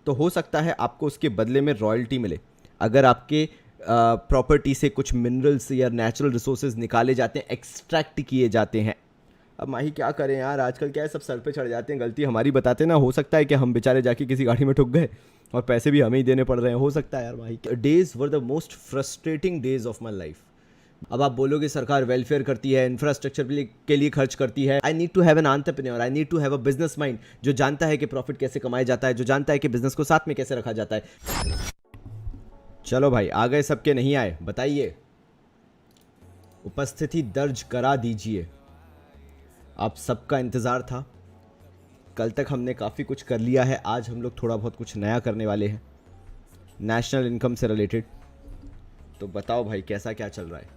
तो हो सकता है आपको उसके बदले में रॉयल्टी मिले। अगर आपके प्रॉपर्टी से कुछ मिनरल्स या नेचुरल रिसोर्सेज निकाले जाते हैं, एक्सट्रैक्ट किए जाते हैं। अब माही क्या करें यार, आजकल क्या है, सब सर पे चढ़ जाते हैं, गलती हमारी बताते ना। हो सकता है कि हम बेचारे जाके किसी गाड़ी में ठुक गए और पैसे भी हमें ही देने पड़ रहे हैं, हो सकता है यार Mahi. Days were the most frustrating days of my life. अब आप बोलोगे सरकार वेलफेयर करती है, इंफ्रास्ट्रक्चर के लिए खर्च करती है। I need to have an entrepreneur, I need to have a business mind, जो जानता है कि प्रॉफिट कैसे कमाया जाता है, जो जानता है कि बिजनेस को साथ में कैसे रखा जाता है। चलो भाई, आ गए सबके, नहीं आए बताइए, उपस्थिति दर्ज करा दीजिए। आप सबका इंतज़ार था। कल तक हमने काफ़ी कुछ कर लिया है, आज हम लोग थोड़ा बहुत कुछ नया करने वाले हैं नेशनल इनकम से रिलेटेड। तो बताओ भाई कैसा क्या चल रहा है।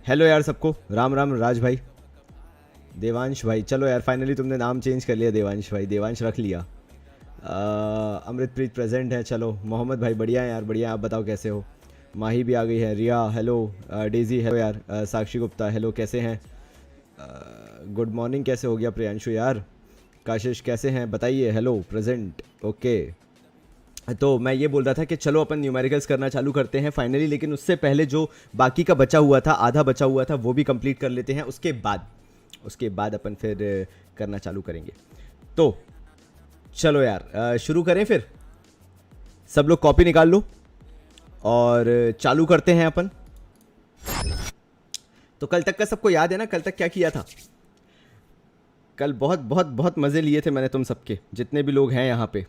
हेलो यार सबको, राम राम राज भाई, देवांश भाई। चलो यार फाइनली तुमने नाम चेंज कर लिया देवांश भाई, देवांश रख लिया। अमृतप्रीत प्रेजेंट है। चलो मोहम्मद भाई बढ़िया है यार, बढ़िया। आप बताओ कैसे हो। माही भी आ गई है। रिया हेलो, डेजी हेलो यार, साक्षी गुप्ता हेलो, कैसे हैं। गुड मॉर्निंग कैसे हो गया प्रियांशु यार। काशिश कैसे हैं बताइए, हेलो प्रेजेंट। ओके, तो मैं ये बोल रहा था कि चलो अपन न्यूमेरिकल्स करना चालू करते हैं फाइनली, लेकिन उससे पहले जो बाकी का बचा हुआ था, आधा बचा हुआ था, वो भी कंप्लीट कर लेते हैं। उसके बाद अपन फिर करना चालू करेंगे। तो चलो यार शुरू करें फिर। सब लोग कॉपी निकाल लो और चालू करते हैं अपन। तो कल तक का सबको याद है ना, कल तक क्या किया था। कल बहुत बहुत बहुत मज़े लिए थे मैंने तुम सबके, जितने भी लोग हैं यहाँ पे।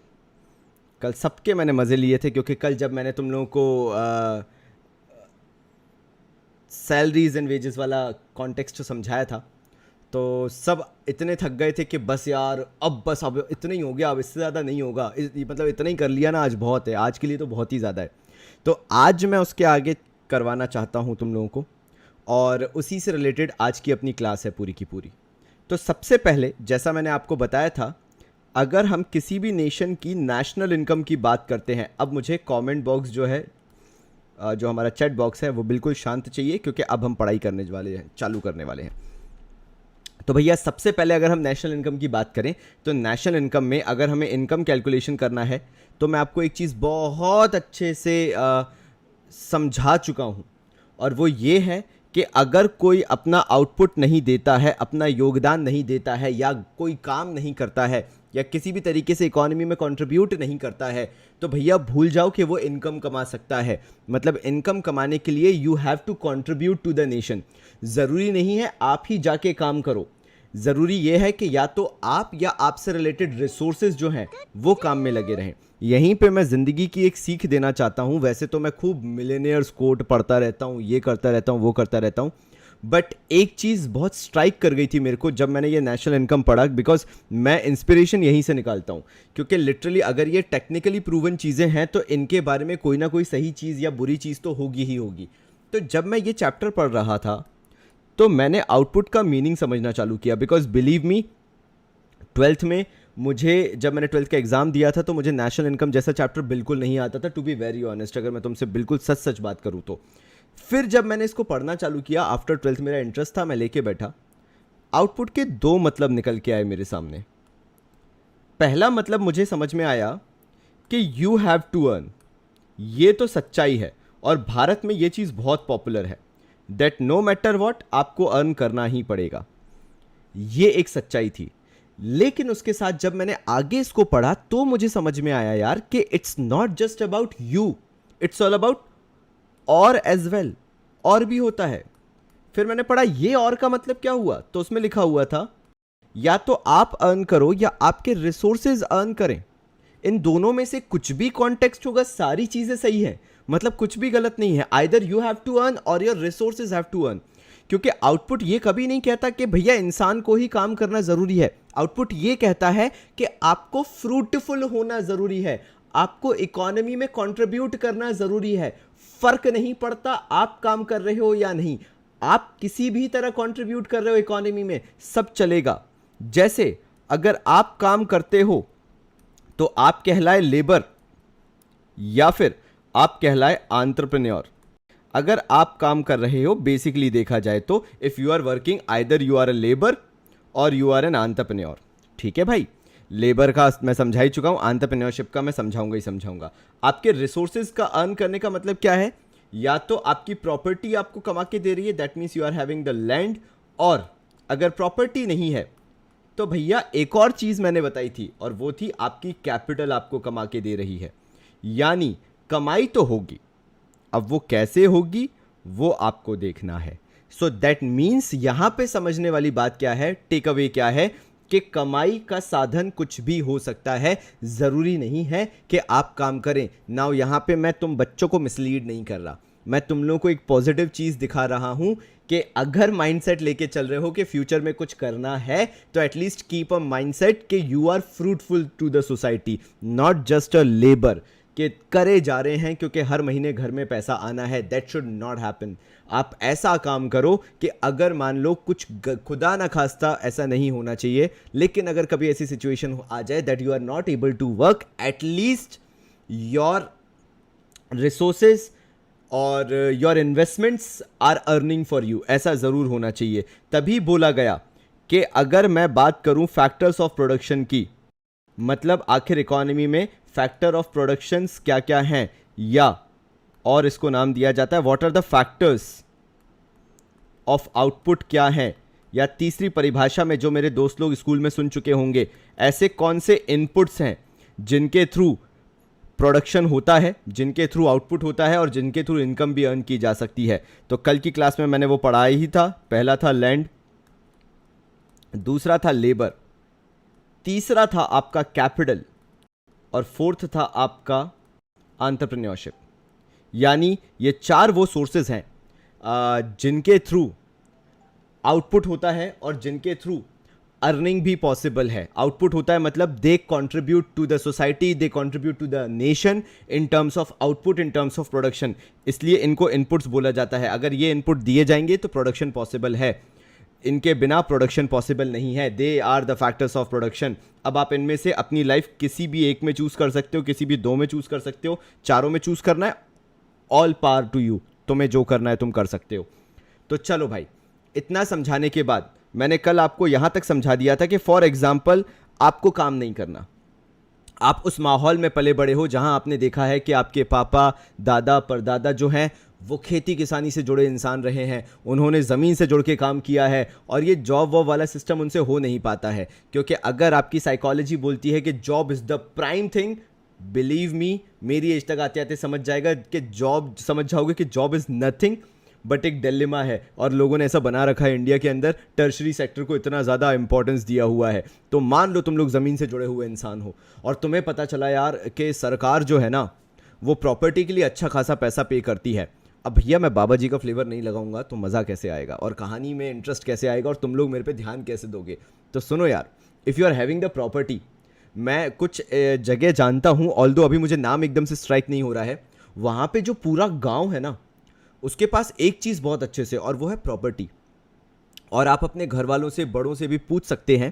कल सबके मैंने मज़े लिए थे, क्योंकि कल जब मैंने तुम लोगों को सैलरीज एंड वेजेस वाला कॉन्टेक्स्ट समझाया था, तो सब इतने थक गए थे कि बस यार अब इतना ही हो गया, अब इससे ज़्यादा नहीं होगा। मतलब इतना ही कर लिया ना, आज बहुत है, आज के लिए तो बहुत ही ज़्यादा है। तो आज मैं उसके आगे करवाना चाहता हूँ तुम लोगों को, और उसी से रिलेटेड आज की अपनी क्लास है पूरी की पूरी। तो सबसे पहले, जैसा मैंने आपको बताया था, अगर हम किसी भी नेशन की नेशनल इनकम की बात करते हैं, अब मुझे कमेंट बॉक्स जो है, जो हमारा चैट बॉक्स है, वो बिल्कुल शांत चाहिए, क्योंकि अब हम पढ़ाई करने वाले हैं, चालू करने वाले हैं। तो भैया सबसे पहले अगर हम नेशनल इनकम की बात करें, तो नेशनल इनकम में अगर हमें इनकम कैलकुलेशन करना है, तो मैं आपको एक चीज़ बहुत अच्छे से समझा चुका हूँ, और वो ये है कि अगर कोई अपना आउटपुट नहीं देता है, अपना योगदान नहीं देता है, या कोई काम नहीं करता है, या किसी भी तरीके से इकोनॉमी में कंट्रीब्यूट नहीं करता है, तो भैया भूल जाओ कि वो इनकम कमा सकता है। मतलब इनकम कमाने के लिए you have to contribute to the nation. ज़रूरी नहीं है आप ही जाके काम करो, ज़रूरी ये है कि या तो आप या आपसे रिलेटेड रिसोर्सेज जो हैं वो काम में लगे रहें। यहीं पे मैं ज़िंदगी की एक सीख देना चाहता हूँ। वैसे तो मैं खूब मिलेनियर्स कोट पढ़ता रहता हूँ, ये करता रहता हूँ, वो करता रहता हूँ, बट एक चीज़ बहुत स्ट्राइक कर गई थी मेरे को जब मैंने ये नेशनल इनकम पढ़ा, बिकॉज मैं इंस्पिरेशन यहीं से निकालता हूँ। क्योंकि लिटरली अगर ये टेक्निकली प्रूवन चीज़ें हैं, तो इनके बारे में कोई ना कोई सही चीज़ या बुरी चीज़ तो होगी ही होगी। तो जब मैं ये चैप्टर पढ़ रहा था, तो मैंने आउटपुट का मीनिंग समझना चालू किया, बिकॉज बिलीव मी, ट्वेल्थ में मुझे, जब मैंने ट्वेल्थ का एग्ज़ाम दिया था, तो मुझे नेशनल इनकम जैसा चैप्टर बिल्कुल नहीं आता था, टू बी वेरी ऑनेस्ट, अगर मैं तुमसे बिल्कुल सच सच बात करूँ तो। फिर जब मैंने इसको पढ़ना चालू किया, आफ्टर ट्वेल्थ मेरा इंटरेस्ट था, मैं लेके बैठा, आउटपुट के दो मतलब निकल के आए मेरे सामने। पहला मतलब मुझे समझ में आया कि यू हैव टू अर्न। ये तो सच्चाई है, और भारत में ये चीज़ बहुत पॉपुलर है, दैट नो मैटर वॉट आपको अर्न करना ही पड़ेगा। ये एक सच्चाई थी। लेकिन उसके साथ जब मैंने आगे इसको पढ़ा, तो मुझे समझ में आया यार कि it's not just about you, it's all about और एज वेल, और भी होता है। फिर मैंने पढ़ा ये और का मतलब क्या हुआ, तो उसमें लिखा हुआ था या तो आप अर्न करो या आपके रिसोर्सेज अर्न करें। इन दोनों में से कुछ भी कॉन्टेक्स्ट होगा, सारी चीजें सही है, मतलब कुछ भी गलत नहीं है। Either you have to earn or your resources have to earn. क्योंकि आउटपुट ये कभी नहीं कहता कि भैया इंसान को ही काम करना जरूरी है। आउटपुट ये कहता है कि आपको फ्रूटफुल होना जरूरी है, आपको इकोनॉमी में कंट्रीब्यूट करना जरूरी है। फर्क नहीं पड़ता आप काम कर रहे हो या नहीं, आप किसी भी तरह कंट्रीब्यूट कर रहे हो इकोनॉमी में, सब चलेगा। जैसे अगर आप काम करते हो तो आप कहलाए लेबर, या फिर आप कहलाए एंटरप्रेन्योर। अगर आप काम कर रहे हो, बेसिकली देखा जाए तो if you are working, either you are a labour और यू आर एन एंटरप्रेन्योर। ठीक है भाई। लेबर का मैं समझा ही चुका हूँ, एंटरप्रेन्योरशिप का मैं समझाऊंगा ही समझाऊंगा। आपके रिसोर्सेज का अर्न करने का मतलब क्या है? या तो आपकी प्रॉपर्टी आपको कमा के दे रही है, that means you are having the land, और अगर प्रॉपर्टी नहीं है तो भैया एक और चीज मैंने बताई थी, और वो थी आपकी कैपिटल आपको कमा के दे रही है। यानी कमाई तो होगी, अब वो कैसे होगी वो आपको देखना है। सो दैट मीन्स यहां पे समझने वाली बात क्या है, टेक अवे क्या है, कि कमाई का साधन कुछ भी हो सकता है, जरूरी नहीं है कि आप काम करें। नाउ यहां पे मैं तुम बच्चों को मिसलीड नहीं कर रहा, मैं तुम लोगों को एक पॉजिटिव चीज दिखा रहा हूं कि अगर माइंडसेट लेके चल रहे हो कि फ्यूचर में कुछ करना है, तो एटलीस्ट कीप अ माइंडसेट कि you are fruitful to the society, not just a labour कि करे जा रहे हैं क्योंकि हर महीने घर में पैसा आना है। That should not happen. आप ऐसा काम करो कि अगर मान लो कुछ खुदा ना खास्ता ऐसा नहीं होना चाहिए, लेकिन अगर कभी ऐसी सिचुएशन आ जाए that you are not able to work, at least your resources or your investments are earning for you, ऐसा ज़रूर होना चाहिए। तभी बोला गया कि अगर मैं बात करूं फैक्टर्स ऑफ प्रोडक्शन की, मतलब आखिर इकोनॉमी में फैक्टर ऑफ प्रोडक्शंस क्या क्या हैं, या और इसको नाम दिया जाता है what are the factors of output क्या हैं, या तीसरी परिभाषा में जो मेरे दोस्त लोग स्कूल में सुन चुके होंगे, ऐसे कौन से इनपुट्स हैं जिनके थ्रू प्रोडक्शन होता है, जिनके थ्रू आउटपुट होता है, और जिनके थ्रू इनकम भी अर्न की जा सकती है। तो कल की क्लास में मैंने वो पढ़ाया ही था। पहला था लैंड, दूसरा था लेबर, तीसरा था आपका कैपिटल, और फोर्थ था आपका एंटरप्रेन्योरशिप। यानी ये चार वो सोर्सेज हैं जिनके थ्रू आउटपुट होता है और जिनके थ्रू अर्निंग भी पॉसिबल है। आउटपुट होता है मतलब they contribute to the society, they contribute to the nation in terms of output, in terms of production, इसलिए इनको इनपुट्स बोला जाता है। अगर ये इनपुट दिए जाएंगे तो प्रोडक्शन पॉसिबल है, इनके बिना प्रोडक्शन पॉसिबल नहीं है। They are the factors of production. अब आप इनमें से अपनी लाइफ किसी भी एक में चूज कर सकते हो, किसी भी दो में चूज कर सकते हो, चारों में चूज करना है, ऑल पावर टू यू, तुम्हें जो करना है तुम कर सकते हो। तो चलो भाई, इतना समझाने के बाद मैंने कल आपको यहां तक समझा दिया था कि फॉर एग्जाम्पल आपको काम नहीं करना, आप उस माहौल में पले बड़े हो जहां आपने देखा है कि आपके पापा दादा परदादा जो हैं वो खेती किसानी से जुड़े इंसान रहे हैं, उन्होंने ज़मीन से जुड़ के काम किया है, और ये जॉब वॉब वाला सिस्टम उनसे हो नहीं पाता है। क्योंकि अगर आपकी साइकोलॉजी बोलती है कि job is the prime thing, believe me, मेरी एज तक आते आते समझ जाएगा कि जॉब, समझ जाओगे कि जॉब इज़ नथिंग बट एक डिलेमा है, और लोगों ने ऐसा बना रखा है इंडिया के अंदर, टर्शरी सेक्टर को इतना ज़्यादा इंपॉर्टेंस दिया हुआ है। तो मान लो तुम लोग ज़मीन से जुड़े हुए इंसान हो और तुम्हें पता चला यार कि सरकार जो है ना वो प्रॉपर्टी के लिए अच्छा खासा पैसा पे करती है। अब भैया मैं बाबा जी का फ्लेवर नहीं लगाऊंगा तो मज़ा कैसे आएगा, और कहानी में इंटरेस्ट कैसे आएगा, और तुम लोग मेरे पे ध्यान कैसे दोगे। तो सुनो यार, if you are having the property, मैं कुछ जगह जानता हूँ, ऑल्दो अभी मुझे नाम एकदम से स्ट्राइक नहीं हो रहा है, वहाँ पे जो पूरा गांव है ना उसके पास एक चीज़ बहुत अच्छे से, और वो है प्रॉपर्टी। और आप अपने घर वालों से, बड़ों से भी पूछ सकते हैं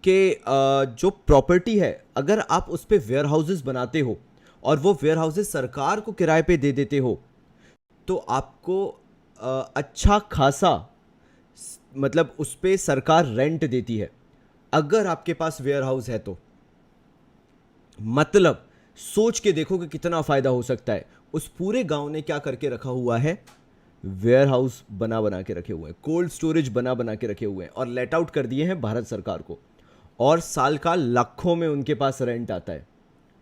कि जो प्रॉपर्टी है, अगर आप उस पर वेयर हाउसेज बनाते हो और वो वेयर हाउसेज सरकार को किराए पे दे देते हो, तो आपको अच्छा खासा, मतलब उस पर सरकार रेंट देती है अगर आपके पास वेयर हाउस है तो। मतलब सोच के देखो कि कितना फायदा हो सकता है। उस पूरे गांव ने क्या करके रखा हुआ है, वेयर हाउस बना बना के रखे हुए हैं, कोल्ड स्टोरेज बना बना के रखे हुए हैं, और लेट आउट कर दिए हैं भारत सरकार को, और साल का लाखों में उनके पास रेंट आता है।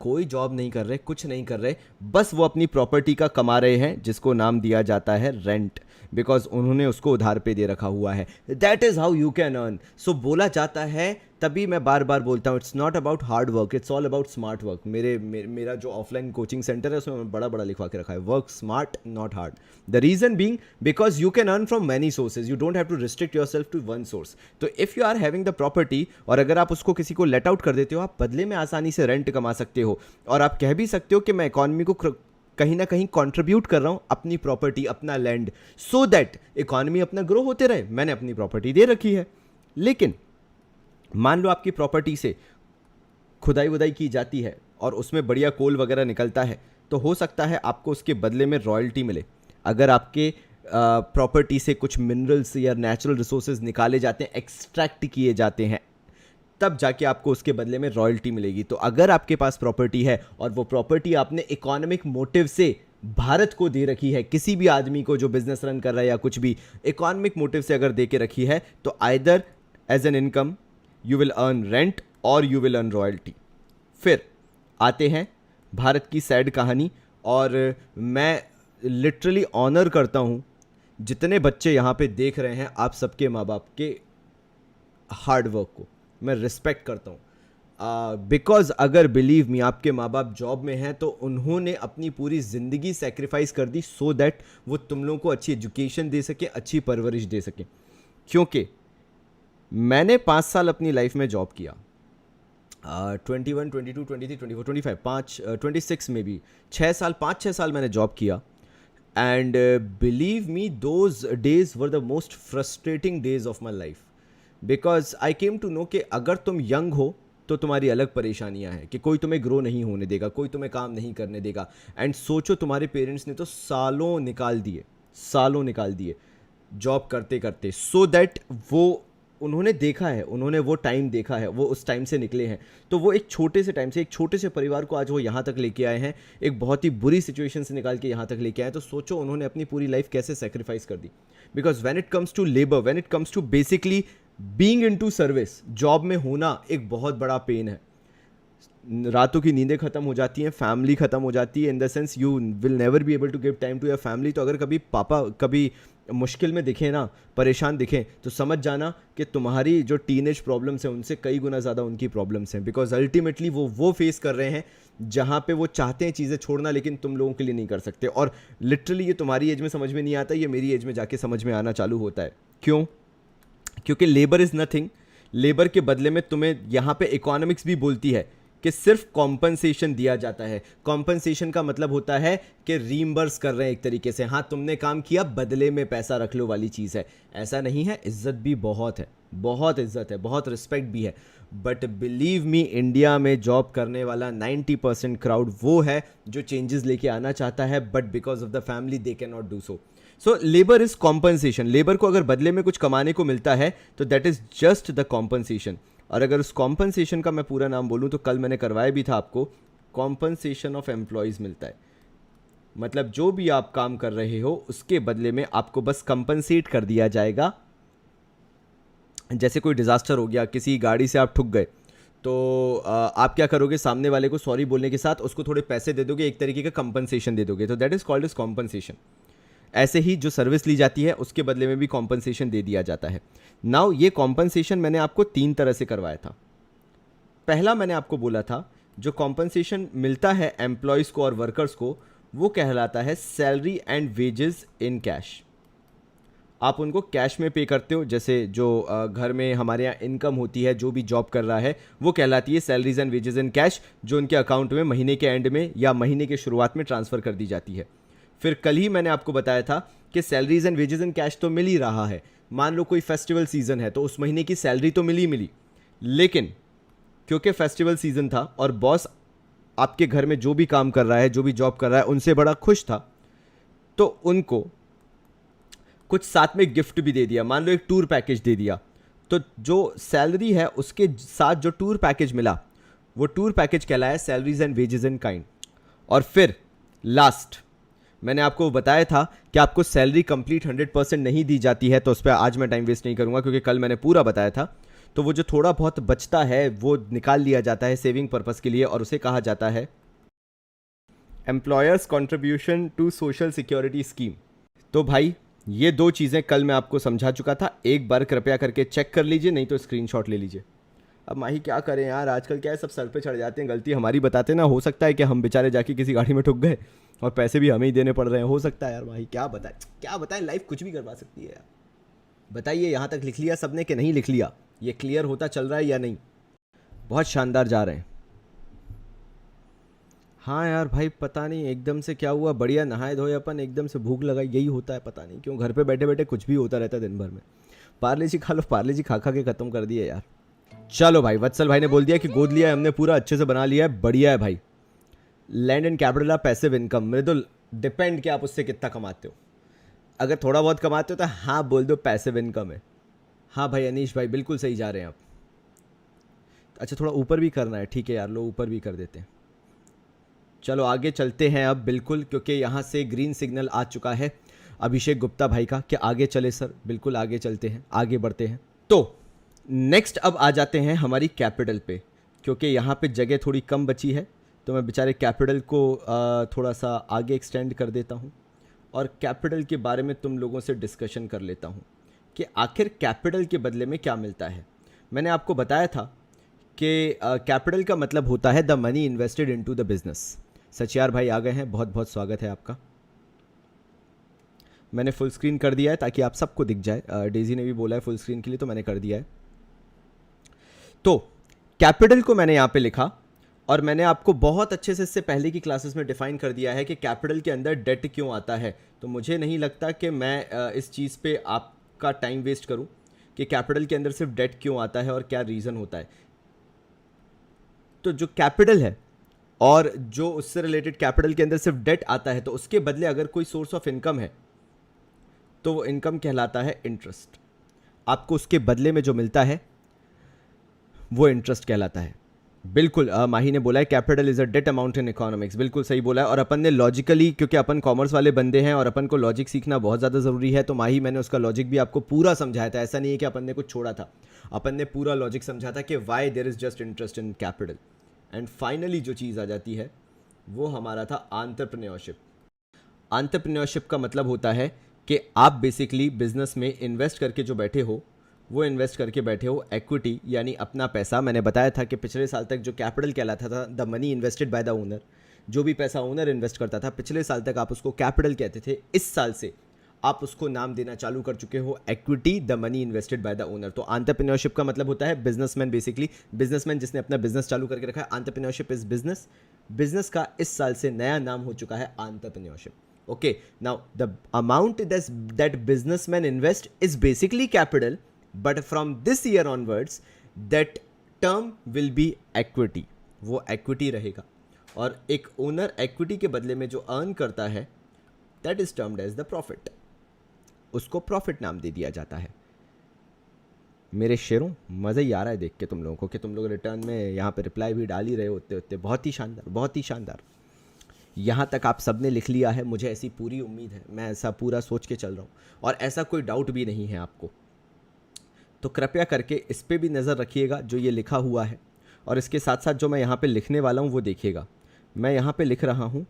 कोई जॉब नहीं कर रहे, कुछ नहीं कर रहे, बस वो अपनी प्रॉपर्टी का कमा रहे हैं, जिसको नाम दिया जाता है रेंट, बिकॉज उन्होंने उसको उधार पे दे रखा हुआ है। That is how you can earn. So बोला जाता है, तभी मैं बार बार बोलता हूँ, it's not about hard work, it's all about smart work. मेरा जो ऑफलाइन कोचिंग सेंटर है उसमें बड़ा बड़ा लिखवा के रखा है, work smart not hard. The reason being because you can earn from many sources, you don't have to restrict yourself to one source. तो if you are having the property, और अगर आप उसको किसी को लेट आउट कर देते हो, आप बदले में आसानी से रेंट कमा सकते हो, और आप कह भी सकते हो कि मैं इकॉनमी को कहीं ना कहीं कंट्रीब्यूट कर रहा हूं, अपनी प्रॉपर्टी, अपना लैंड, सो दैट इकॉनमी अपना ग्रो होते रहे। मैंने अपनी प्रॉपर्टी दे रखी है। लेकिन मान लो आपकी प्रॉपर्टी से खुदाई वुदाई की जाती है और उसमें बढ़िया कोल वगैरह निकलता है, तो हो सकता है आपको उसके बदले में रॉयल्टी मिले। अगर आपके प्रॉपर्टी से कुछ मिनरल्स या नेचुरल रिसोर्सेज निकाले जाते हैं, एक्सट्रैक्ट किए जाते हैं, तब जाके आपको उसके बदले में रॉयल्टी मिलेगी। तो अगर आपके पास प्रॉपर्टी है और वो प्रॉपर्टी आपने इकोनॉमिक मोटिव से भारत को दे रखी है, किसी भी आदमी को जो बिजनेस रन कर रहा है या कुछ भी इकोनॉमिक मोटिव से अगर दे के रखी है, तो either as an income you will earn rent और यू विल अर्न रॉयल्टी। फिर आते हैं भारत की सैड कहानी, और मैं लिटरली ऑनर करता हूँ जितने बच्चे यहाँ पे देख रहे हैं, आप सबके माँ बाप के हार्ड वर्क को मैं रिस्पेक्ट करता हूँ। बिकॉज अगर बिलीव मी, आपके माँ बाप जॉब में हैं तो उन्होंने अपनी पूरी ज़िंदगी सेक्रीफाइस कर दी सो दैट वो तुम लोगों को अच्छी एजुकेशन दे सके, अच्छी परवरिश दे सके। क्योंकि मैंने 5 साल अपनी लाइफ में जॉब किया, 21, 22, 23, 24, 25, 26 में भी 5-6 साल मैंने जॉब किया। And believe me, those days were the most frustrating days of my life, because I came to know कि अगर तुम यंग हो तो तुम्हारी अलग परेशानियां हैं कि कोई तुम्हें ग्रो नहीं होने देगा, कोई तुम्हें काम नहीं करने देगा। एंड सोचो, तुम्हारे पेरेंट्स ने तो सालों निकाल दिए जॉब करते करते, सो दैट वो उन्होंने देखा है, उन्होंने वो टाइम देखा है, वो उस टाइम से निकले हैं। तो वो एक छोटे से टाइम से, एक छोटे से परिवार को आज वो यहाँ तक लेके आए हैं, एक बहुत ही बुरी सिचुएशन से निकाल के यहाँ तक लेके आए। तो सोचो उन्होंने अपनी पूरी लाइफ कैसे सेक्रीफाइस कर दी। Because when it comes to labour, when it comes to basically being into service, job में होना एक बहुत बड़ा पेन है। रातों की नींदें खत्म हो जाती हैं, फैमिली खत्म हो जाती है, in the sense you will never be able to give time to your family. तो अगर कभी पापा कभी मुश्किल में दिखे ना, परेशान दिखें, तो समझ जाना कि तुम्हारी जो टीनेज प्रॉब्लम्स हैं उनसे कई गुना ज़्यादा उनकी प्रॉब्लम्स हैं। बिकॉज अल्टीमेटली वो फेस कर रहे हैं जहाँ पे वो चाहते हैं चीज़ें छोड़ना, लेकिन तुम लोगों के लिए नहीं कर सकते। और लिटरली ये तुम्हारी एज में समझ में नहीं आता, ये मेरी एज में जाके समझ में आना चालू होता है। क्यों? क्योंकि लेबर इज़ नथिंग। लेबर के बदले में तुम्हें यहाँ पे इकोनॉमिक्स भी बोलती है कि सिर्फ कॉम्पनसेशन दिया जाता है। कॉम्पनसेशन का मतलब होता है कि रीइंबर्स कर रहे हैं एक तरीके से, हाँ तुमने काम किया, बदले में पैसा रख लो वाली चीज़ है। ऐसा नहीं है, इज्जत भी बहुत है, बहुत इज्जत है, बहुत रिस्पेक्ट भी है। बट बिलीव मी, इंडिया में जॉब करने वाला 90% क्राउड वो है जो चेंजेस लेके आना चाहता है, but because of the family they can not do so. So labour is compensation. Labour को अगर बदले में कुछ कमाने को मिलता है तो that is just the compensation. और अगर उस कॉम्पनसेशन का मैं पूरा नाम बोलूँ तो कल मैंने करवाया भी था आपको, कॉम्पनसेशन ऑफ एम्प्लॉयज़ मिलता है। मतलब जो भी आप काम कर रहे हो उसके बदले में आपको बस कंपनसेट कर दिया जाएगा। जैसे कोई डिज़ास्टर हो गया, किसी गाड़ी से आप ठुक गए, तो आप क्या करोगे, सामने वाले को सॉरी बोलने के साथ उसको थोड़े पैसे दे दोगे, एक तरीके का कंपनसेशन दे दोगे, तो that is called is compensation. ऐसे ही जो सर्विस ली जाती है उसके बदले में भी कॉम्पनसेशन दे दिया जाता है। नाउ ये कॉम्पनसेशन मैंने आपको 3 तरह से करवाया था। पहला मैंने आपको बोला था जो कॉम्पनसेशन मिलता है एम्प्लॉयज़ को और वर्कर्स को, वो कहलाता है salary and wages in cash. आप उनको कैश में पे करते हो, जैसे जो घर में हमारे यहाँ इनकम होती है, जो भी जॉब कर रहा है वो कहलाती है salaries and wages in cash, जो उनके अकाउंट में महीने के एंड में या महीने के शुरुआत में ट्रांसफ़र कर दी जाती है। फिर कल ही मैंने आपको बताया था कि salaries and wages in cash तो मिल ही रहा है। मान लो कोई फेस्टिवल सीजन है तो उस महीने की सैलरी तो मिली, लेकिन क्योंकि फेस्टिवल सीजन था और बॉस आपके घर में जो भी काम कर रहा है, जो भी जॉब कर रहा है, उनसे बड़ा खुश था, तो उनको कुछ साथ में गिफ्ट भी दे दिया। मान लो एक टूर पैकेज दे दिया, तो जो सैलरी है उसके साथ जो टूर पैकेज मिला, वो टूर पैकेज कहलाया salaries and wages in kind. और फिर लास्ट मैंने आपको बताया था कि आपको सैलरी कंप्लीट 100% नहीं दी जाती है, तो उस पर आज मैं टाइम वेस्ट नहीं करूंगा क्योंकि कल मैंने पूरा बताया था। तो वो जो थोड़ा बहुत बचता है वो निकाल लिया जाता है सेविंग पर्पस के लिए, और उसे कहा जाता है employers contribution to social security scheme. तो भाई ये 2 चीज़ें कल मैं आपको समझा चुका था, एक बार कृपया करके चेक कर लीजिए, नहीं तो स्क्रीनशॉट ले लीजिए। अब माही क्या करें यार, आजकल क्या है, सब सर पे चढ़ जाते हैं, गलती हमारी बताते ना। हो सकता है कि हम बेचारे जाके किसी गाड़ी में ठुक गए और पैसे भी हमें ही देने पड़ रहे हैं, हो सकता है यार। माही क्या बताएं, लाइफ कुछ भी करवा सकती है यार। बताइए, यहाँ तक लिख लिया सबने कि नहीं लिख लिया? ये क्लियर होता चल रहा है या नहीं? बहुत शानदार जा रहे हैं। हाँ यार भाई, पता नहीं एकदम से क्या हुआ, बढ़िया नहाए धोए अपन, एकदम से भूख लगाई, यही होता है, पता नहीं क्यों। घर पे बैठे बैठे कुछ भी होता रहता है दिन भर में। पार्ले जी खा लो, पार्ले जी खा खा के ख़त्म कर दिए यार। चलो भाई, वत्सल भाई ने बोल दिया कि गोद लिया है हमने, पूरा अच्छे से बना लिया है, बढ़िया है भाई। Land and capital of passive income, Mridul depend कि आप उससे कितना कमाते हो। अगर थोड़ा बहुत कमाते हो तो हाँ बोल दो पैसिव इनकम है। हाँ भाई अनीश भाई, बिल्कुल सही जा रहे हैं आप। अच्छा थोड़ा ऊपर भी करना है, ठीक है यार, लो ऊपर भी कर देते हैं। चलो आगे चलते हैं अब बिल्कुल, क्योंकि यहाँ से ग्रीन सिग्नल आ चुका है अभिषेक गुप्ता भाई का कि आगे चले सर। बिल्कुल आगे चलते हैं, आगे बढ़ते हैं। तो नेक्स्ट अब आ जाते हैं हमारी कैपिटल पे, क्योंकि यहाँ पे जगह थोड़ी कम बची है, तो मैं बेचारे कैपिटल को थोड़ा सा आगे एक्सटेंड कर देता हूँ और कैपिटल के बारे में तुम लोगों से डिस्कशन कर लेता हूँ कि आखिर कैपिटल के बदले में क्या मिलता है। मैंने आपको बताया था कि कैपिटल का मतलब होता है the money invested into the business. Sachiyar भाई आ गए हैं, बहुत बहुत स्वागत है आपका। मैंने फुल स्क्रीन कर दिया है ताकि आप सबको दिख जाए। डेजी ने भी बोला है फुल स्क्रीन के लिए, तो मैंने कर दिया है। तो कैपिटल को मैंने यहाँ पे लिखा और मैंने आपको बहुत अच्छे से इससे पहले की क्लासेस में डिफाइन कर दिया है कि कैपिटल के अंदर डेट क्यों आता है। तो मुझे नहीं लगता कि मैं इस चीज़ पे आपका टाइम वेस्ट करूं कि कैपिटल के अंदर सिर्फ डेट क्यों आता है और क्या रीज़न होता है। तो जो कैपिटल है और जो उससे रिलेटेड कैपिटल के अंदर सिर्फ डेट आता है, तो उसके बदले अगर कोई सोर्स ऑफ इनकम है तो वो इनकम कहलाता है इंटरेस्ट। आपको उसके बदले में जो मिलता है वो इंटरेस्ट कहलाता है। बिल्कुल माही ने बोला है capital is a debt amount in economics, बिल्कुल सही बोला है। और अपन ने लॉजिकली, क्योंकि अपन कॉमर्स वाले बंदे हैं और अपन को लॉजिक सीखना बहुत ज़्यादा ज़रूरी है, तो माही मैंने उसका लॉजिक भी आपको पूरा समझाया था। ऐसा नहीं है कि अपन ने कुछ छोड़ा था, अपन ने पूरा लॉजिक समझा था कि why there is just interest in capital. And finally जो चीज़ आ जाती है वो हमारा था एंटरप्रेन्योरशिप। एंटरप्रेन्योरशिप का मतलब होता है कि आप बेसिकली बिजनेस में इन्वेस्ट करके जो बैठे हो, वो इन्वेस्ट करके बैठे हो इक्विटी, यानी अपना पैसा। मैंने बताया था कि पिछले साल तक जो कैपिटल कहलाता था the money invested by the owner, जो भी पैसा ओनर इन्वेस्ट करता था पिछले साल तक आप उसको कैपिटल कहते थे। इस साल से आप उसको नाम देना चालू कर चुके हो equity the money invested by the owner. तो एंटरप्रेन्योरशिप का मतलब होता है बिजनेसमैन, बेसिकली बिजनेसमैन जिसने अपना बिजनेस चालू करके रखा है। Entrepreneurship is business. बिजनेस का इस साल से नया नाम हो चुका है entrepreneurship. Okay, now the amount that businessmen invest is basically capital, but from this year onwards, that term will be equity. वो equity रहेगा और एक owner equity के बदले में जो earn करता है, that is termed as the profit. उसको profit नाम दे दिया जाता है। मेरे शेरों, मज़ा ही आ रहा है देख के तुम लोगों को कि तुम लोग रिटर्न में यहाँ पे रिप्लाई भी डाल ही रहे होते। बहुत ही शानदार, बहुत ही शानदार। यहाँ तक आप सबने लिख लिया है, मुझे ऐसी पूरी उम्मीद है, मैं ऐसा पूरा सोच के चल रहा हूँ और ऐसा कोई डाउट भी नहीं है आपको। तो कृपया करके इस पे भी नज़र रखिएगा जो ये लिखा हुआ है, और इसके साथ साथ जो मैं यहाँ पे लिखने वाला हूँ वो देखिएगा। मैं यहाँ पे लिख रहा हूँ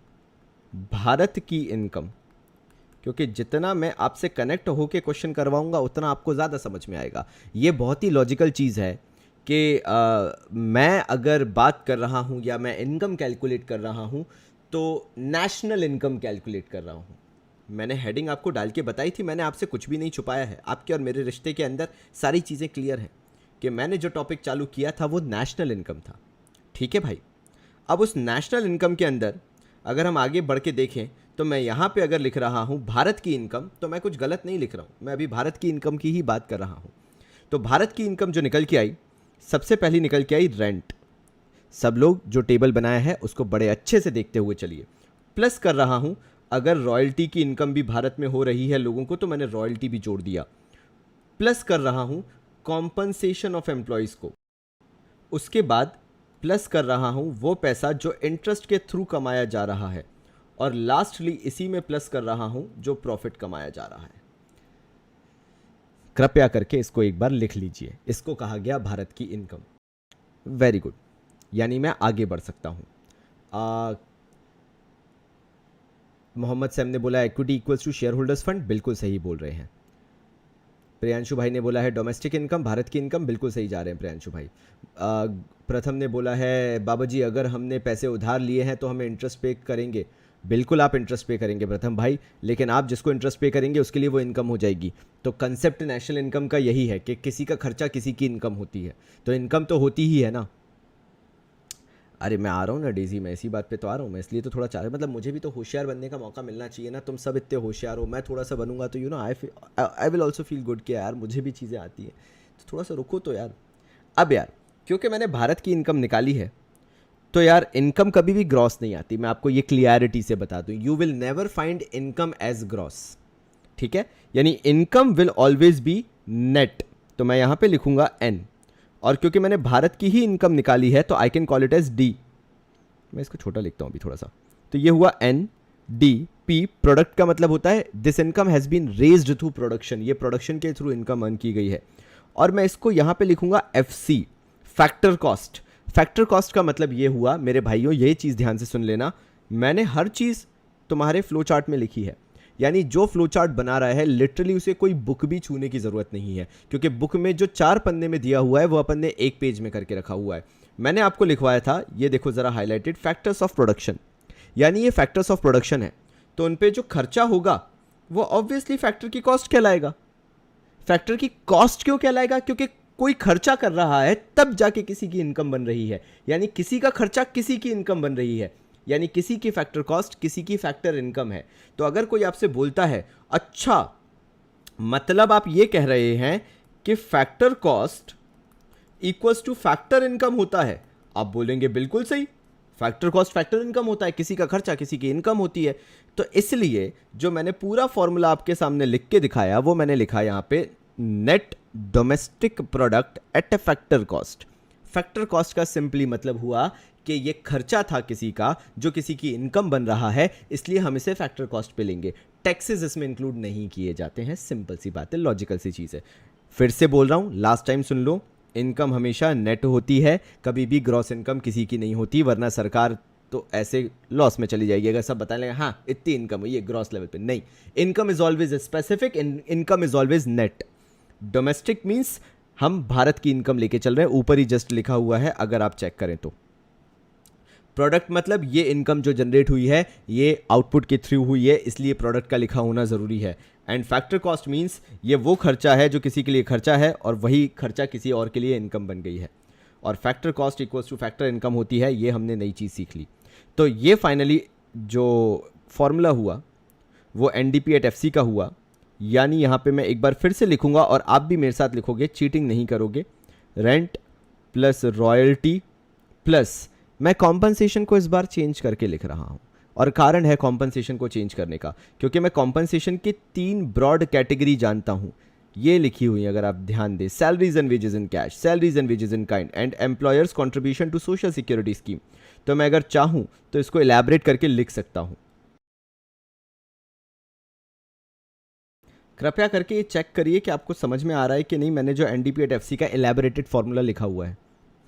भारत की इनकम, क्योंकि जितना मैं आपसे कनेक्ट होके क्वेश्चन करवाऊँगा उतना आपको ज़्यादा समझ में आएगा। ये बहुत ही लॉजिकल चीज़ है कि मैं अगर बात कर रहा हूँ या मैं इनकम कैलकुलेट कर रहा हूँ तो नेशनल इनकम कैलकुलेट कर रहा हूँ। मैंने हेडिंग आपको डाल के बताई थी, मैंने आपसे कुछ भी नहीं छुपाया है। आपके और मेरे रिश्ते के अंदर सारी चीज़ें क्लियर हैं कि मैंने जो टॉपिक चालू किया था वो नेशनल इनकम था। ठीक है भाई, अब उस नेशनल इनकम के अंदर अगर हम आगे बढ़ के देखें तो मैं यहाँ पे अगर लिख रहा हूँ भारत की इनकम, तो मैं कुछ गलत नहीं लिख रहा हूँ, मैं अभी भारत की इनकम की ही बात कर रहा हूँ। तो भारत की इनकम जो निकल के आई, सबसे पहली निकल के आई रेंट। सब लोग जो टेबल बनाया है उसको बड़े अच्छे से देखते हुए चलिए। प्लस कर रहा हूं, अगर रॉयल्टी की इनकम भी भारत में हो रही है लोगों को, तो मैंने रॉयल्टी भी जोड़ दिया। प्लस कर रहा हूं कॉम्पनसेशन ऑफ एम्प्लॉयज़ को। उसके बाद प्लस कर रहा हूं वो पैसा जो इंटरेस्ट के थ्रू कमाया जा रहा है, और लास्टली इसी में प्लस कर रहा हूं जो प्रॉफिट कमाया जा रहा है। कृपया करके इसको एक बार लिख लीजिए। इसको कहा गया भारत की इनकम। वेरी गुड, यानी मैं आगे बढ़ सकता हूँ। मोहम्मद सैम ने बोला equity equals to share holders fund, बिल्कुल सही बोल रहे हैं। प्रियांशु भाई ने बोला है डोमेस्टिक इनकम, भारत की इनकम, बिल्कुल सही जा रहे हैं प्रियांशु भाई। प्रथम ने बोला है बाबा जी अगर हमने पैसे उधार लिए हैं तो हमें इंटरेस्ट पे करेंगे। बिल्कुल आप इंटरेस्ट पे करेंगे प्रथम भाई, लेकिन आप जिसको इंटरेस्ट पे करेंगे उसके लिए वो इनकम हो जाएगी। तो कंसेप्ट नेशनल इनकम का यही है कि किसी का खर्चा किसी की इनकम होती है, तो इनकम तो होती ही है ना। अरे मैं आ रहा हूँ ना डेजी, मैं इसी बात पे तो आ रहा हूँ मैं, इसलिए तो थोड़ा चाह रहा हूँ, मतलब मुझे भी तो होशियार बनने का मौका मिलना चाहिए ना। तुम सब इतने होशियार हो, मैं थोड़ा सा बनूंगा तो I will also feel good कि यार मुझे भी चीज़ें आती हैं, तो थोड़ा सा रुको तो यार। अब यार क्योंकि मैंने भारत की इनकम निकाली है, तो यार इनकम कभी भी ग्रॉस नहीं आती, मैं आपको ये क्लियरिटी से बता दूँ। You will never find income as gross, ठीक है, यानी income will always be net. तो मैं यहाँ पे लिखूंगा एन, और क्योंकि मैंने भारत की ही इनकम निकाली है तो I can call it as D. मैं इसको छोटा लिखता हूं अभी थोड़ा सा, तो ये हुआ एन डी पी। प्रोडक्ट का मतलब होता है this income has been raised through production, ये प्रोडक्शन के थ्रू इनकम अर्न की गई है। और मैं इसको यहां पे लिखूंगा F C, factor cost. Factor cost का मतलब ये हुआ मेरे भाइयों, ये चीज ध्यान से सुन लेना, मैंने हर चीज तुम्हारे फ्लो चार्ट में लिखी है। यानी जो फ्लो चार्ट बना रहा है लिटरली उसे कोई बुक भी छूने की जरूरत नहीं है, क्योंकि बुक में जो 4 पन्ने में दिया हुआ है वो अपन ने 1 पेज में करके रखा हुआ है। मैंने आपको लिखवाया था, ये देखो जरा हाईलाइटेड, फैक्टर्स ऑफ प्रोडक्शन। यानी ये फैक्टर्स ऑफ प्रोडक्शन है, तो उन पे जो खर्चा होगा वो ऑब्वियसली फैक्टर की कॉस्ट कहलाएगा। फैक्टर की कॉस्ट क्यों कहलाएगा? क्योंकि कोई खर्चा कर रहा है तब जाके किसी की इनकम बन रही है, यानी किसी का खर्चा किसी की इनकम बन रही है, यानी किसी की फैक्टर कॉस्ट किसी की फैक्टर इनकम है। तो अगर कोई आपसे बोलता है अच्छा मतलब आप ये कह रहे हैं कि factor cost equals two factor income होता है, आप बोलेंगे बिल्कुल सही, फैक्टर कॉस्ट फैक्टर इनकम होता है, किसी का खर्चा किसी की इनकम होती है। तो इसलिए जो मैंने पूरा फॉर्मूला आपके सामने लिख के दिखाया वो मैंने लिखा यहां पे net domestic product at A factor cost. Factor cost का सिंपली मतलब हुआ कि ये खर्चा था किसी का जो किसी की इनकम बन रहा है, इसलिए हम इसे फैक्टर कॉस्ट पे लेंगे। टैक्सेस इसमें इंक्लूड नहीं किए जाते हैं, सिंपल सी बात है, लॉजिकल सी चीज़ है। फिर से बोल रहा हूं, लास्ट टाइम सुन लो, इनकम हमेशा नेट होती है, कभी भी ग्रॉस इनकम किसी की नहीं होती, वरना सरकार तो ऐसे लॉस में चली जाएगी अगर सब बताने लगे हाँ इतनी इनकम हुई है ग्रॉस लेवल पे। नहीं, income is always specific, income is always net. Domestic means हम भारत की इनकम लेके चल रहे हैं, ऊपर ही जस्ट लिखा हुआ है अगर आप चेक करें तो। प्रोडक्ट मतलब ये इनकम जो जनरेट हुई है ये आउटपुट के थ्रू हुई है, इसलिए प्रोडक्ट का लिखा होना ज़रूरी है। एंड फैक्टर कॉस्ट मीन्स ये वो खर्चा है जो किसी के लिए खर्चा है और वही खर्चा किसी और के लिए इनकम बन गई है। और factor cost equals two factor income होती है, ये हमने नई चीज़ सीख ली। तो ये फाइनली जो फॉर्मूला हुआ वो एनडीपी एट एफसी का हुआ। यानी यहाँ पे मैं एक बार फिर से लिखूंगा और आप भी मेरे साथ लिखोगे, चीटिंग नहीं करोगे। रेंट प्लस रॉयल्टी प्लस, मैं कॉम्पनसेशन को इस बार चेंज करके लिख रहा हूँ, और कारण है कॉम्पनसेशन को चेंज करने का क्योंकि मैं कॉम्पनसेशन की 3 ब्रॉड कैटेगरी जानता हूँ, ये लिखी हुई अगर आप ध्यान दें, salaries and wages in cash, salaries and wages in kind and employers contribution to social security scheme. तो मैं अगर चाहूँ तो इसको इलैबोरेट करके लिख सकता हूँ। कृपया करके ये चेक करिए कि आपको समझ में आ रहा है कि नहीं, मैंने जो एनडीपी एट एफसी का इलैबोरेटेड फॉर्मूला लिखा हुआ है।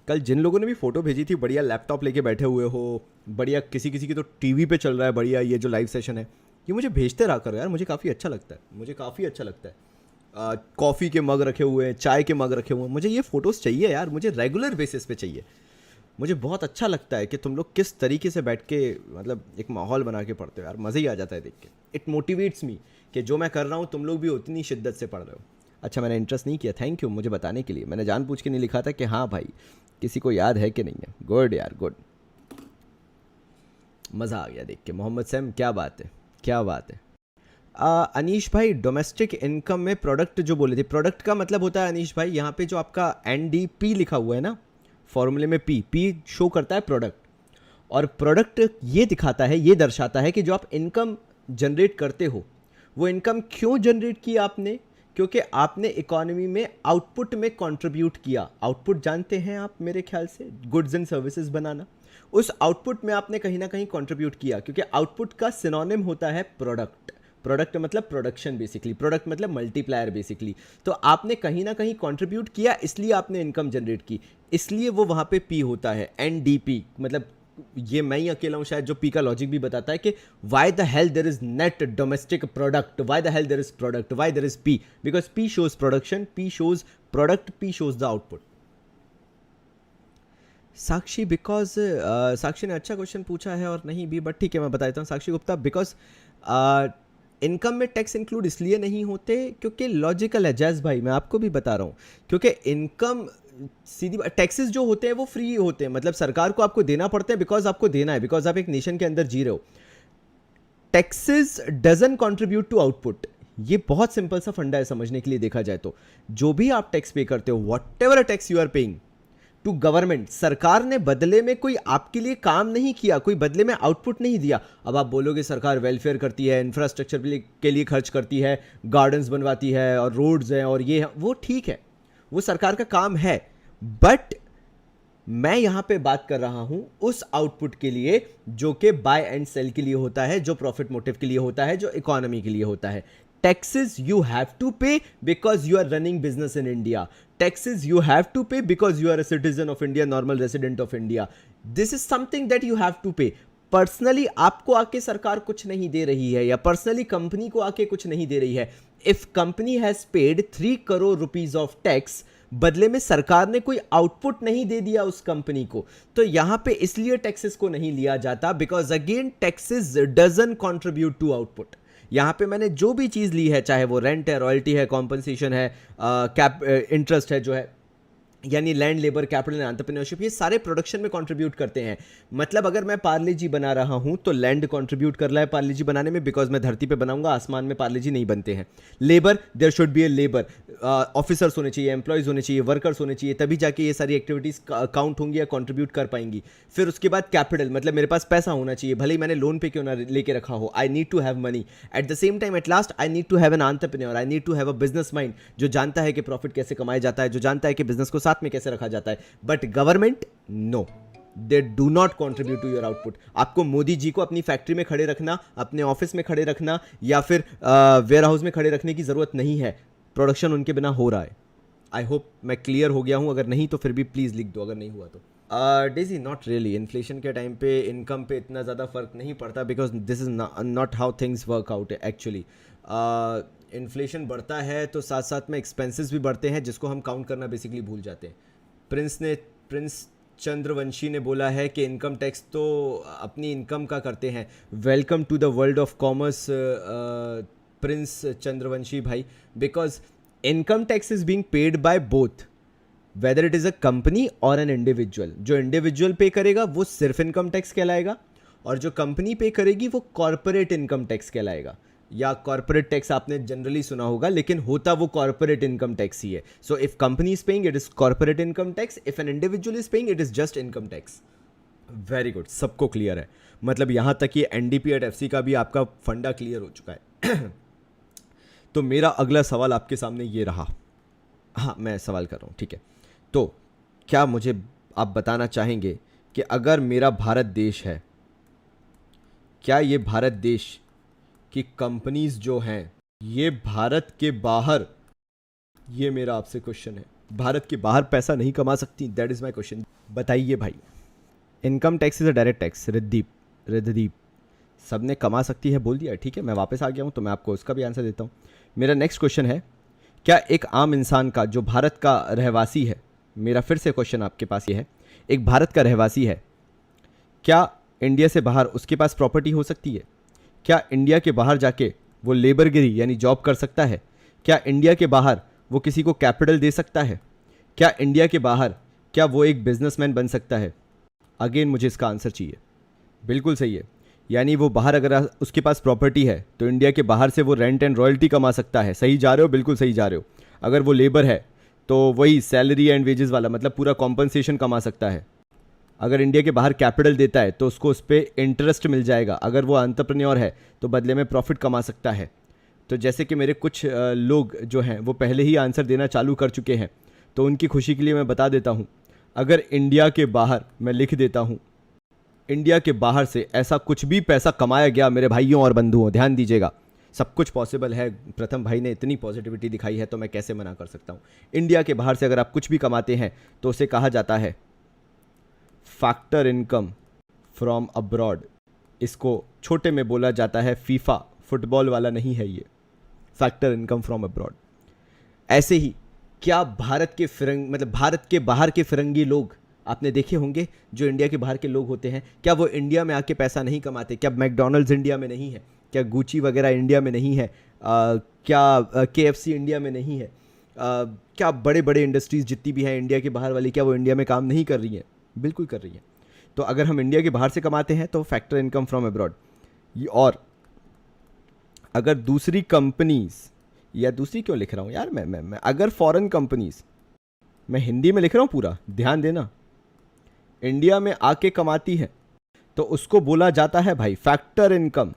कल जिन लोगों ने भी फोटो भेजी थी, बढ़िया लैपटॉप लेके बैठे हुए हो, बढ़िया किसी किसी की तो टीवी पे चल रहा है बढ़िया ये जो लाइव सेशन है, ये मुझे भेजते रहा करो यार, मुझे काफ़ी अच्छा लगता है, मुझे काफ़ी अच्छा लगता है। कॉफ़ी के मग रखे हुए हैं, चाय के मग रखे हुए हैं, मुझे ये फ़ोटोज़ चाहिए यार, मुझे रेगुलर बेसिस पे चाहिए। मुझे बहुत अच्छा लगता है कि तुम लोग किस तरीके से बैठ के मतलब एक माहौल बना के पढ़ते हो यार, मज़ा ही आ जाता है देख के। इट मोटिवेट्स मी कि जो मैं कर रहा हूँ तुम लोग भी उतनी शिद्दत से पढ़ रहे हो। अच्छा, मैंने इंटरेस्ट नहीं किया, थैंक यू मुझे बताने के लिए, मैंने जानबूझ के नहीं लिखा था कि हाँ भाई किसी को याद है कि नहीं है। गुड यार गुड, मज़ा आ गया देख के। मोहम्मद सैम, क्या बात है, क्या बात है। अनीश भाई, डोमेस्टिक इनकम में प्रोडक्ट जो बोले थे, प्रोडक्ट का मतलब होता है अनीश भाई यहाँ पे जो आपका एनडीपी लिखा हुआ है ना फॉर्मूले में, पी शो करता है प्रोडक्ट, और प्रोडक्ट ये दिखाता है, ये दर्शाता है कि जो आप इनकम जनरेट करते हो वो इनकम क्यों जनरेट की आपने, क्योंकि आपने इकोनॉमी में आउटपुट में कंट्रीब्यूट किया। आउटपुट जानते हैं आप मेरे ख्याल से, गुड्स एंड सर्विसेज बनाना, उस आउटपुट में आपने कहीं ना कहीं कंट्रीब्यूट किया, क्योंकि आउटपुट का सिनोनिम होता है प्रोडक्ट। प्रोडक्ट मतलब प्रोडक्शन बेसिकली, प्रोडक्ट मतलब मल्टीप्लायर बेसिकली। तो आपने कहीं ना कहीं कंट्रीब्यूट किया, इसलिए आपने इनकम जनरेट की, इसलिए वो वहाँ पे पी होता है। एनडीपी मतलब ये मैं ही अकेला हूँ शायद जो पी का लॉजिक भी बताता है कि why the hell there is net domestic product, why the hell there is product, why there is P, because P shows production, P shows product, P shows the output. Sakshi, because Sakshi ने अच्छा question पूछा है और नहीं भी, but ठीक है मैं बता देता हूँ। साक्षी गुप्ता, बिकॉज इनकम में टैक्स इंक्लूड इसलिए नहीं होते क्योंकि लॉजिकल है। जैस भाई मैं आपको भी बता रहा हूँ, क्योंकि इनकम सीधी टैक्सेस जो होते हैं वो फ्री होते हैं, मतलब सरकार को आपको देना पड़ता है बिकॉज आपको देना है, बिकॉज आप एक नेशन के अंदर जी रहे हो। Taxes doesn't contribute to output, ये बहुत सिंपल सा फंडा है समझने के लिए देखा जाए तो। जो भी आप टैक्स पे करते हो, whatever tax you are paying to government, सरकार ने बदले में कोई आपके लिए काम नहीं किया, कोई बदले में आउटपुट नहीं दिया। अब आप बोलोगे सरकार वेलफेयर करती है, इंफ्रास्ट्रक्चर के लिए खर्च करती है, गार्डन्स बनवाती है और रोड्स हैं और ये है, वो ठीक है, वो सरकार का काम है, बट मैं यहां पे बात कर रहा हूं उस आउटपुट के लिए जो कि बाय एंड सेल के लिए होता है, जो प्रॉफिट मोटिव के लिए होता है, जो इकोनॉमी के लिए होता है. Taxes you have to pay because you are running business in India. Taxes you have to pay because you are a citizen of India, normal resident of India. This is something that you have to pay. Personally आपको आके सरकार कुछ नहीं दे रही है, या personally company को आके कुछ नहीं दे रही है. If company has paid 3 crore rupees of tax, बदले में सरकार ने कोई आउटपुट नहीं दे दिया उस कंपनी को, तो यहां पे इसलिए टैक्सेस को नहीं लिया जाता, because again taxes doesn't contribute to output. यहां पे मैंने जो भी चीज ली है, चाहे वो रेंट है, रॉयल्टी है, कॉम्पनसेशन है, कैप इंटरेस्ट है, जो है यानी land, labour, capital and entrepreneurship, ये सारे प्रोडक्शन में कंट्रीब्यूट करते हैं. मतलब अगर मैं पार्ले जी बना रहा हूं तो लैंड कंट्रीब्यूट कर रहा है पार्ले जी बनाने में, बिकॉज मैं धरती पे बनाऊंगा, आसमान में पार्ले जी नहीं बनते हैं. Labour, there should be a labour, officers होने चाहिए, एम्प्लॉयज होने चाहिए, वर्कर्स होने चाहिए, तभी जाके ये सारी एक्टिविटीज काउंट होंगी या कंट्रीब्यूट कर पाएंगी. फिर उसके बाद कैपिटल, मतलब मेरे पास पैसा होना चाहिए, भले ही मैंने लोन पे क्यों ना लेके रखा हो. I need to have money. At the same time, at last, I need to have an entrepreneur, I need to have a business mind, जो जानता है कि प्रॉफिट कैसे कमाया जाता है, जो जानता है कि बिजनेस को साथ में कैसे रखा जाता है. But government, no, they do not contribute to your output. आपको मोदी जी को अपनी फैक्ट्री में खड़े रखना, अपने ऑफिस में खड़े रखना, या फिर वेयर हाउस में खड़े रखने की जरूरत नहीं है. प्रोडक्शन उनके बिना हो रहा है. आई होप मैं क्लियर हो गया हूं. अगर नहीं तो फिर भी प्लीज लिख दो, अगर नहीं हुआ तो. Daisy, not really. इन्फ्लेशन के टाइम पे इनकम पे इतना ज़्यादा फर्क नहीं पड़ता, because this is not how things work out actually. Inflation बढ़ता है तो साथ साथ में एक्सपेंसेस भी बढ़ते हैं, जिसको हम काउंट करना बेसिकली भूल जाते हैं. प्रिंस चंद्रवंशी ने बोला है कि इनकम टैक्स तो अपनी इनकम का करते हैं. Welcome to the world of commerce Prince Chandravanshi भाई, because income tax is being paid by both, whether it is a company or an individual. जो इंडिविजुअल पे करेगा वो सिर्फ इनकम टैक्स कहलाएगा, और जो कंपनी पे करेगी वो कॉर्पोरेट इनकम टैक्स कहलाएगा. या कॉर्पोरेट टैक्स आपने जनरली सुना होगा, लेकिन होता वो कॉर्पोरेट इनकम टैक्स ही है. So if company is paying, it is corporate income tax. If an individual is paying, it is just income tax. Very good, सबको क्लियर है. मतलब यहां तक कि एनडीपी एट एफसी का भी आपका फंडा क्लियर हो चुका है. तो मेरा अगला सवाल आपके सामने ये रहा. हाँ, मैं सवाल कर रहा हूँ, ठीक है. तो क्या मुझे आप बताना चाहेंगे कि अगर मेरा भारत देश है, क्या ये भारत देश की कंपनीज जो हैं ये भारत के बाहर, ये मेरा आपसे क्वेश्चन है, भारत के बाहर पैसा नहीं कमा सकती? That is my question. बताइए भाई. Income tax is a direct tax. Riddhdeep सबने कमा सकती है बोल दिया, ठीक है. मैं वापस आ गया हूं तो मैं आपको उसका भी आंसर देता हूं. मेरा नेक्स्ट क्वेश्चन है, क्या एक आम इंसान का, जो भारत का रहवासी है, मेरा फिर से क्वेश्चन आपके पास ये है, एक भारत का रहवासी है, क्या इंडिया से बाहर उसके पास प्रॉपर्टी हो सकती है? क्या इंडिया के बाहर जाके वो लेबरगिरी यानी जॉब कर सकता है? क्या इंडिया के बाहर वो किसी को कैपिटल दे सकता है? क्या इंडिया के बाहर क्या वो एक बिजनेसमैन बन सकता है? अगेन मुझे इसका आंसर चाहिए. बिल्कुल सही है. यानी वो बाहर अगर उसके पास प्रॉपर्टी है तो इंडिया के बाहर से वो रेंट एंड रॉयल्टी कमा सकता है. सही जा रहे हो, बिल्कुल सही जा रहे हो. अगर वो लेबर है तो वही सैलरी एंड वेजेस वाला, मतलब पूरा कॉम्पनसेशन कमा सकता है. अगर इंडिया के बाहर कैपिटल देता है तो उसको उस पर इंटरेस्ट मिल जाएगा. अगर वो एंटरप्रेन्योर है तो बदले में प्रॉफिट कमा सकता है. तो जैसे कि मेरे कुछ लोग जो हैं वो पहले ही आंसर देना चालू कर चुके हैं, तो उनकी खुशी के लिए मैं बता देता हूँ. अगर इंडिया के बाहर, मैं लिख देता हूँ, इंडिया के बाहर से ऐसा कुछ भी पैसा कमाया गया मेरे भाइयों और बंधुओं, ध्यान दीजिएगा, सब कुछ पॉसिबल है. प्रथम भाई ने इतनी पॉजिटिविटी दिखाई है तो मैं कैसे मना कर सकता हूँ. इंडिया के बाहर से अगर आप कुछ भी कमाते हैं तो उसे कहा जाता है फैक्टर इनकम फ्रॉम अब्रॉड. इसको छोटे में बोला जाता है फीफा, फुटबॉल वाला नहीं है ये, फैक्टर इनकम फ्रॉम अब्रॉड. ऐसे ही क्या भारत के मतलब भारत के बाहर के फिरंगी लोग आपने देखे होंगे, जो इंडिया के बाहर के लोग होते हैं, क्या वो इंडिया में आके पैसा नहीं कमाते? क्या मैकडॉनल्ड्स इंडिया में नहीं है? क्या गुची वगैरह इंडिया में नहीं है? क्या KFC इंडिया में नहीं है? क्या बड़े बड़े इंडस्ट्रीज़ जितनी भी हैं इंडिया के बाहर वाली, क्या वो इंडिया में काम नहीं कर रही हैं? बिल्कुल कर रही हैं. तो अगर हम इंडिया के बाहर से कमाते हैं तो फैक्टर इनकम फ्रॉम अब्रॉड. और अगर दूसरी कंपनीज, या दूसरी क्यों लिख रहा हूँ यार मैं अगर फॉरेन कंपनीज, मैं हिंदी में लिख रहा हूँ पूरा, ध्यान देना, इंडिया में आके कमाती है तो उसको बोला जाता है भाई factor income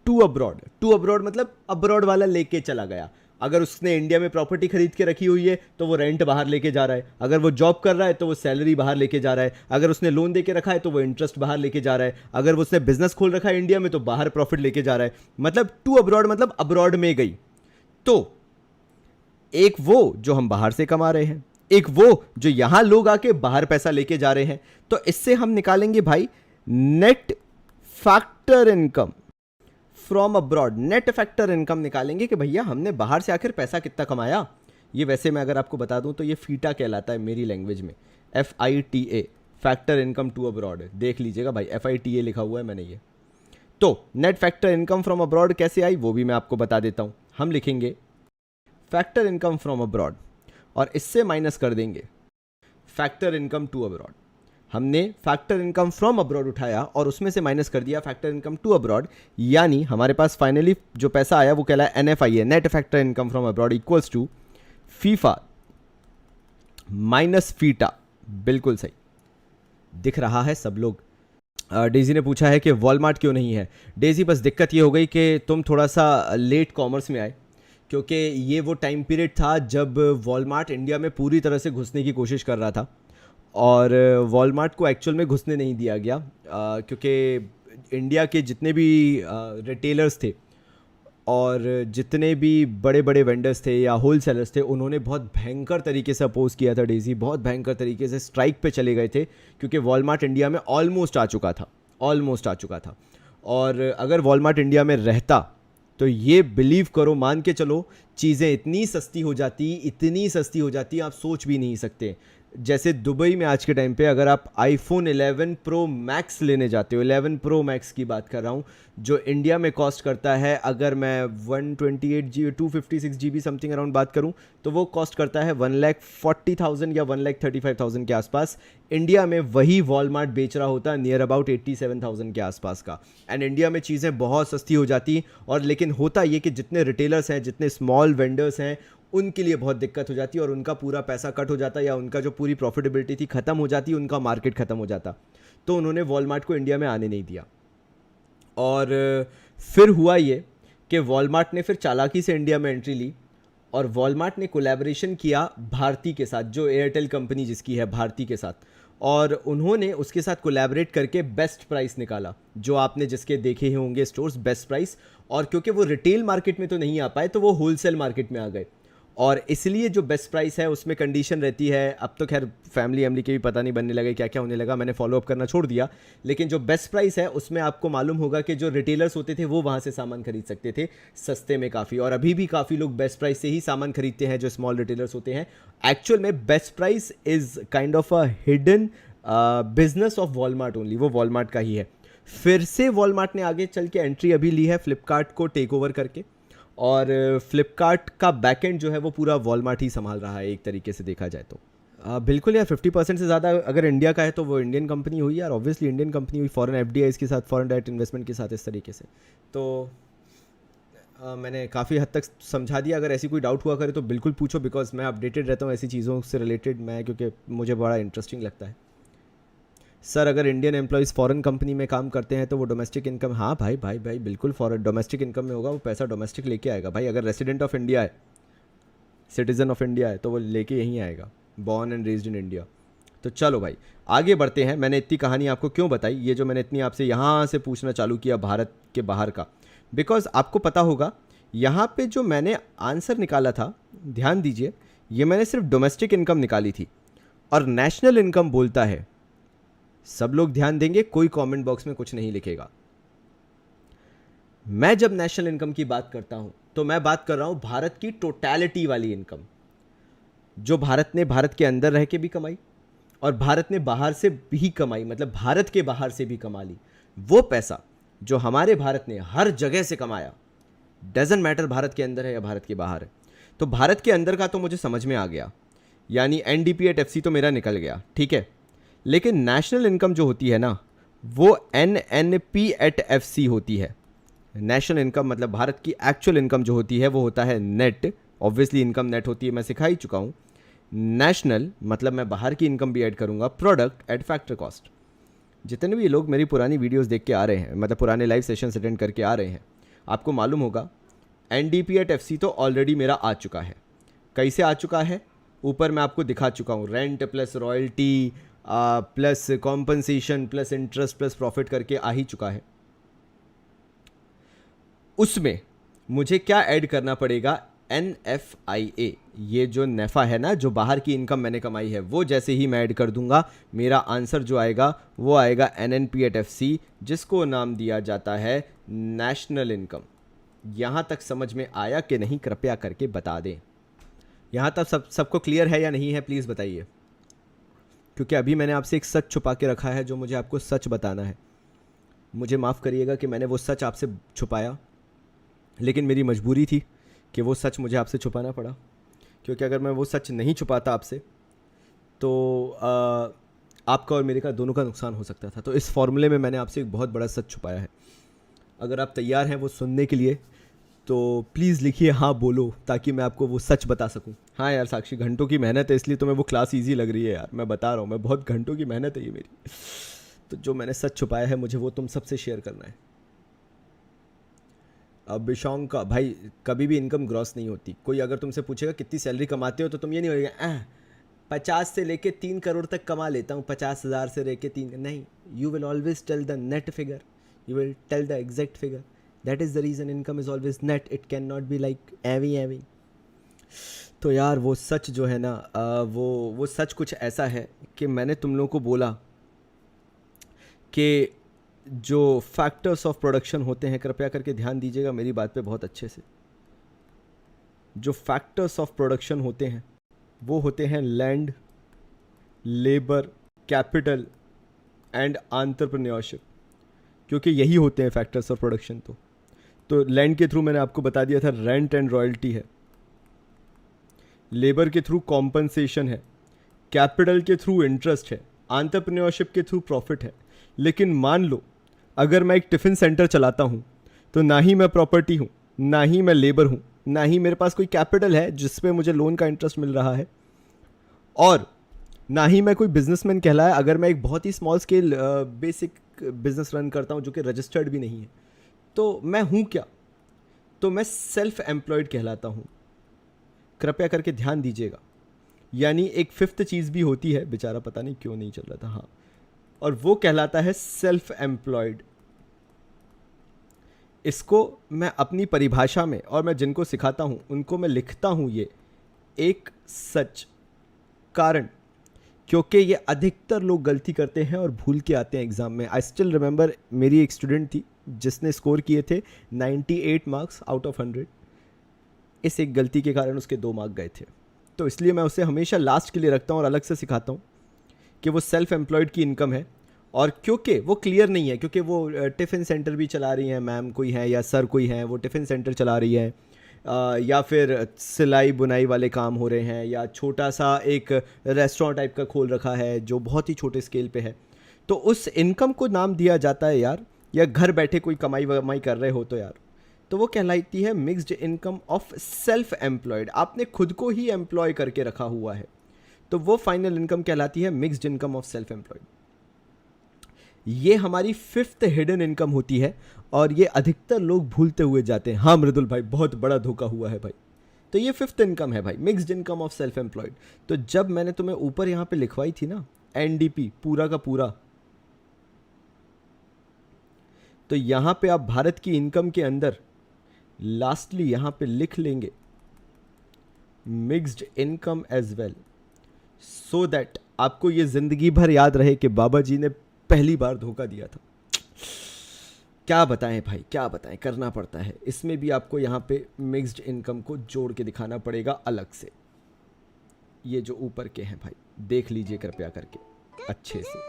to abroad. To abroad मतलब अब्रॉड वाला लेके चला गया. अगर उसने इंडिया में प्रॉपर्टी खरीद के रखी हुई है तो वो रेंट बाहर लेके जा रहा है, अगर वो जॉब कर रहा है तो वो सैलरी बाहर लेके जा रहा है, अगर उसने लोन दे के रखा है तो वो इंटरेस्ट बाहर लेके जा रहा है, अगर वो उसने बिजनेस खोल रखा है इंडिया में तो बाहर प्रॉफिट लेके जा रहा है। मतलब टू अब्रॉड मतलब अब्रॉड में गई। तो एक वो जो हम बाहर से कमा रहे हैं, एक वो जो यहां लोग आके बाहर पैसा लेके जा रहे हैं। तो इससे हम निकालेंगे भाई net factor income from abroad. Net factor income निकालेंगे कि भैया हमने बाहर से आखिर पैसा कितना कमाया। ये वैसे मैं अगर आपको बता दूं तो ये फीटा कहलाता है मेरी लैंग्वेज में, FITA, factor income to abroad. देख लीजिएगा भाई, FITA लिखा हुआ है मैंने ये। तो net factor income from abroad कैसे आई वो भी मैं आपको बता देता हूं। हम लिखेंगे फैक्टर इनकम फ्रॉम अब्रॉड और इससे माइनस कर देंगे फैक्टर इनकम टू अब्रॉड। हमने फैक्टर इनकम फ्रॉम अब्रॉड उठाया और उसमें से माइनस कर दिया फैक्टर इनकम टू अब्रॉड, यानी हमारे पास फाइनली जो पैसा आया वो कहलाया NFIA, net factor income from abroad equals to FIFA minus FITA. बिल्कुल सही दिख रहा है सब लोग। डेजी ने पूछा है कि वॉलमार्ट क्यों नहीं है। डेजी बस दिक्कत ये हो गई कि तुम थोड़ा सा लेट कॉमर्स में आए, क्योंकि ये वो टाइम पीरियड था जब वॉलमार्ट इंडिया में पूरी तरह से घुसने की कोशिश कर रहा था और वॉलमार्ट को एक्चुअल में घुसने नहीं दिया गया, क्योंकि इंडिया के जितने भी रिटेलर्स थे और जितने भी बड़े बड़े वेंडर्स थे या होल सेलर्स थे उन्होंने बहुत भयंकर तरीके से अपोज किया था डेजी, बहुत भयंकर तरीके से स्ट्राइक पे चले गए थे, क्योंकि वॉलमार्ट इंडिया में ऑलमोस्ट आ चुका था। और अगर वॉलमार्ट इंडिया में रहता तो ये बिलीव करो, मान के चलो, चीज़ें इतनी सस्ती हो जाती आप सोच भी नहीं सकते। जैसे दुबई में आज के टाइम पे अगर आप iPhone 11 Pro Max लेने जाते हो, 11 Pro Max की बात कर रहा हूँ, जो इंडिया में कॉस्ट करता है, अगर मैं 128 GB 256 GB समथिंग अराउंड बात करूँ तो वो कॉस्ट करता है 1,40,000 या 1,35,000 के आसपास। इंडिया में वही वॉलमार्ट बेच रहा होता है नियर अबाउट 87,000 के आसपास का। एंड इंडिया में चीज़ें बहुत सस्ती हो जाती। और लेकिन होता ये कि जितने रिटेलर्स हैं, जितने स्मॉल वेंडर्स हैं, उनके लिए बहुत दिक्कत हो जाती और उनका पूरा पैसा कट हो जाता या उनका जो पूरी प्रॉफिटेबिलिटी थी ख़त्म हो जाती, उनका मार्केट ख़त्म हो जाता। तो उन्होंने वॉलमार्ट को इंडिया में आने नहीं दिया। और फिर हुआ ये कि वॉलमार्ट ने फिर चालाकी से इंडिया में एंट्री ली और वॉलमार्ट ने कोलैबोरेशन किया भारती के साथ, जो एयरटेल कंपनी जिसकी है, भारती के साथ। और उन्होंने उसके साथ कोलैबोरेट करके बेस्ट प्राइस निकाला, जो आपने जिसके देखे ही होंगे स्टोर्स, बेस्ट प्राइस। और क्योंकि वो रिटेल मार्केट में तो नहीं आ पाए तो वो होलसेल मार्केट में आ गए। और इसलिए जो बेस्ट प्राइस है उसमें कंडीशन रहती है, अब तो खैर फैमिली के भी पता नहीं बनने लगे, क्या क्या होने लगा, मैंने फॉलो अप करना छोड़ दिया। लेकिन जो बेस्ट प्राइस है उसमें आपको मालूम होगा कि जो रिटेलर्स होते थे वो वहाँ से सामान खरीद सकते थे सस्ते में काफ़ी। और अभी भी काफ़ी लोग बेस्ट प्राइस से ही सामान खरीदते हैं जो स्मॉल रिटेलर्स होते हैं। एक्चुअल में best price is kind of a hidden business of Walmart only, वो वॉलमार्ट का ही है। फिर से वॉलमार्ट ने आगे चल के एंट्री अभी ली है फ्लिपकार्ट को टेक ओवर करके, और फ्लिपकार्ट का बैकएंड जो है वो पूरा वॉलमार्ट ही संभाल रहा है एक तरीके से देखा जाए तो। बिल्कुल यार, 50% से ज़्यादा अगर इंडिया का है तो वो इंडियन कंपनी हुई यार, ऑब्वियसली इंडियन कंपनी हुई, फॉरेन FDIs के साथ, फॉरेन डायरेक्ट इन्वेस्टमेंट के साथ, इस तरीके से। तो मैंने काफ़ी हद तक समझा दिया। अगर ऐसी कोई डाउट हुआ करे तो बिल्कुल पूछो, बिकॉज मैं अपडेटेड रहता हूँ ऐसी चीज़ों से रिलेटेड, मैं क्योंकि मुझे बड़ा इंटरेस्टिंग लगता है। सर अगर इंडियन एम्प्लॉयज़ फॉरेन कंपनी में काम करते हैं तो वो डोमेस्टिक इनकम, हाँ भाई बिल्कुल फॉरेन डोमेस्टिक इनकम में होगा, वो पैसा डोमेस्टिक लेके आएगा भाई। अगर रेसिडेंट ऑफ इंडिया है, सिटीजन ऑफ इंडिया है, तो वो लेके यहीं आएगा, born and raised in India. तो चलो भाई आगे बढ़ते हैं। मैंने इतनी कहानी आपको क्यों बताई, ये जो मैंने इतनी आपसे यहाँ से पूछना चालू किया भारत के बाहर का, बिकॉज आपको पता होगा यहाँ पे जो मैंने आंसर निकाला था, ध्यान दीजिए, ये मैंने सिर्फ डोमेस्टिक इनकम निकाली थी और नेशनल इनकम बोलता है। सब लोग ध्यान देंगे, कोई कमेंट बॉक्स में कुछ नहीं लिखेगा। मैं जब नेशनल इनकम की बात करता हूं तो मैं बात कर रहा हूं भारत की टोटैलिटी वाली इनकम, जो भारत ने भारत के अंदर रह के भी कमाई और भारत ने बाहर से भी कमाई, मतलब भारत के बाहर से भी कमा ली। वो पैसा जो हमारे भारत ने हर जगह से कमाया, डजंट मैटर भारत के अंदर है या भारत के बाहर है। तो भारत के अंदर का तो मुझे समझ में आ गया, यानी NDP@FC तो मेरा निकल गया, ठीक है। लेकिन नेशनल इनकम जो होती है ना, वो NNP@FC होती है। नेशनल इनकम मतलब भारत की एक्चुअल इनकम जो होती है वो होता है नेट, ऑब्वियसली इनकम नेट होती है, मैं सिखा ही चुका हूँ। नेशनल मतलब मैं बाहर की इनकम भी ऐड करूँगा, प्रोडक्ट एट फैक्टर कॉस्ट। जितने भी लोग मेरी पुरानी वीडियोस देख के आ रहे हैं, मतलब पुराने लाइव सेशंस अटेंड करके आ रहे हैं, आपको मालूम होगा एनडीपी एट एफसी तो ऑलरेडी मेरा आ चुका है। कैसे आ चुका है, ऊपर मैं आपको दिखा चुका हूँ, rent plus royalty plus compensation plus interest plus profit करके आ ही चुका है। उसमें मुझे क्या ऐड करना पड़ेगा, NFIA, ये जो नेफा है ना, जो बाहर की इनकम मैंने कमाई है, वो जैसे ही मैं ऐड कर दूंगा मेरा आंसर जो आएगा वो आएगा NNP एट FC, जिसको नाम दिया जाता है नेशनल इनकम। यहाँ तक समझ में आया कि नहीं, कृपया करके बता दें। यहाँ तक सबको क्लियर है या नहीं है, प्लीज़ बताइए, क्योंकि अभी मैंने आपसे एक सच छुपा के रखा है जो मुझे आपको सच बताना है। मुझे माफ़ करिएगा कि मैंने वो सच आपसे छुपाया, लेकिन मेरी मजबूरी थी कि वो सच मुझे आपसे छुपाना पड़ा, क्योंकि अगर मैं वो सच नहीं छुपाता आपसे तो आपका और मेरे का दोनों का नुकसान हो सकता था। तो इस फॉर्मूले में मैंने आपसे एक बहुत बड़ा सच छुपाया है। अगर आप तैयार हैं वो सुनने के लिए तो प्लीज़ लिखिए हाँ बोलो, ताकि मैं आपको वो सच बता सकूं। हाँ यार साक्षी, घंटों की मेहनत है, इसलिए तुम्हें वो क्लास ईजी लग रही है यार, मैं बता रहा हूँ, मैं बहुत घंटों की मेहनत है ये मेरी। तो जो मैंने सच छुपाया है मुझे वो तुम सबसे शेयर करना है। अब बिशोंग का भाई, कभी भी इनकम ग्रॉस नहीं होती। कोई अगर तुमसे पूछेगा कितनी सैलरी कमाते हो तो तुम ये नहीं बोलेगा 50 से लेके 3 करोड़ तक कमा लेता हूँ, 50,000 से लेके 3, नहीं। You will always tell the net figure, you will tell the exact figure. That is the reason income is always net, it can not be like एवी। तो यार वो सच जो है ना, वो सच कुछ ऐसा है कि मैंने तुम लोगों को बोला कि जो फैक्टर्स ऑफ प्रोडक्शन होते हैं, कृपया करके ध्यान दीजिएगा मेरी बात पे बहुत अच्छे से। जो फैक्टर्स ऑफ प्रोडक्शन होते हैं वो होते हैं land, labour, capital and entrepreneurship, क्योंकि यही होते हैं फैक्टर्स ऑफ प्रोडक्शन। तो लैंड के थ्रू मैंने आपको बता दिया था रेंट एंड रॉयल्टी है, लेबर के थ्रू कॉम्पनसेशन है, कैपिटल के थ्रू इंटरेस्ट है, एंटरप्रेन्योरशिप के थ्रू प्रॉफिट है। लेकिन मान लो अगर मैं एक टिफ़िन सेंटर चलाता हूँ तो ना ही मैं प्रॉपर्टी हूँ, ना ही मैं लेबर हूँ, ना ही मेरे पास कोई कैपिटल है जिस पे मुझे लोन का इंटरेस्ट मिल रहा है, और ना ही मैं कोई बिजनेसमैन कहलाया अगर मैं एक बहुत ही small scale basic business run करता हूँ जो कि रजिस्टर्ड भी नहीं है। तो मैं हूँ क्या, तो मैं सेल्फ एम्प्लॉयड कहलाता हूँ। कृपया करके ध्यान दीजिएगा। यानी एक फिफ्थ चीज़ भी होती है, बेचारा पता नहीं क्यों नहीं चल रहा था, हाँ, और वो कहलाता है सेल्फ एम्प्लॉयड। इसको मैं अपनी परिभाषा में और मैं जिनको सिखाता हूँ उनको मैं लिखता हूँ ये एक सच कारण, क्योंकि ये अधिकतर लोग गलती करते हैं और भूल के आते हैं एग्ज़ाम में। आई स्टिल रिमेंबर, मेरी एक स्टूडेंट थी जिसने स्कोर किए थे 98 मार्क्स आउट ऑफ 100। इस एक गलती के कारण उसके 2 मार्क गए थे। तो इसलिए मैं उसे हमेशा लास्ट के लिए रखता हूँ और अलग से सिखाता हूँ कि वो सेल्फ एम्प्लॉयड की इनकम है। और क्योंकि वो क्लियर नहीं है, क्योंकि वो टिफ़िन सेंटर भी चला रही हैं, मैम कोई है या सर कोई है, वो टिफ़िन सेंटर चला रही है, या फिर सिलाई बुनाई वाले काम हो रहे हैं, या छोटा सा एक रेस्टोरेंट टाइप का खोल रखा है जो बहुत ही छोटे स्केल पे है, तो उस इनकम को नाम दिया जाता है यार, या घर बैठे कोई कमाई वमाई कर रहे हो तो यार, तो वो कहलाती है mixed income of self employed. आपने खुद को ही एम्प्लॉय करके रखा हुआ है, तो वो फाइनल इनकम कहलाती है mixed income of self employed. ये हमारी फिफ्थ हिडन इनकम होती है और ये अधिकतर लोग भूलते हुए जाते हैं। हाँ मृदुल भाई, बहुत बड़ा धोखा हुआ है भाई। तो ये फिफ्थ इनकम है भाई, mixed income of self employed. तो जब मैंने तुम्हें ऊपर यहाँ पे लिखवाई थी ना एनडीपी पूरा का पूरा, तो यहाँ पे आप भारत की इनकम के अंदर लास्टली यहाँ पे लिख लेंगे mixed income as well, so that आपको ये जिंदगी भर याद रहे कि बाबा जी ने पहली बार धोखा दिया था। क्या बताएं भाई, क्या बताएं, करना पड़ता है। इसमें भी आपको यहाँ पे मिक्स्ड इनकम को जोड़ के दिखाना पड़ेगा अलग से। ये जो ऊपर के हैं भाई देख लीजिए कृपया करके अच्छे से।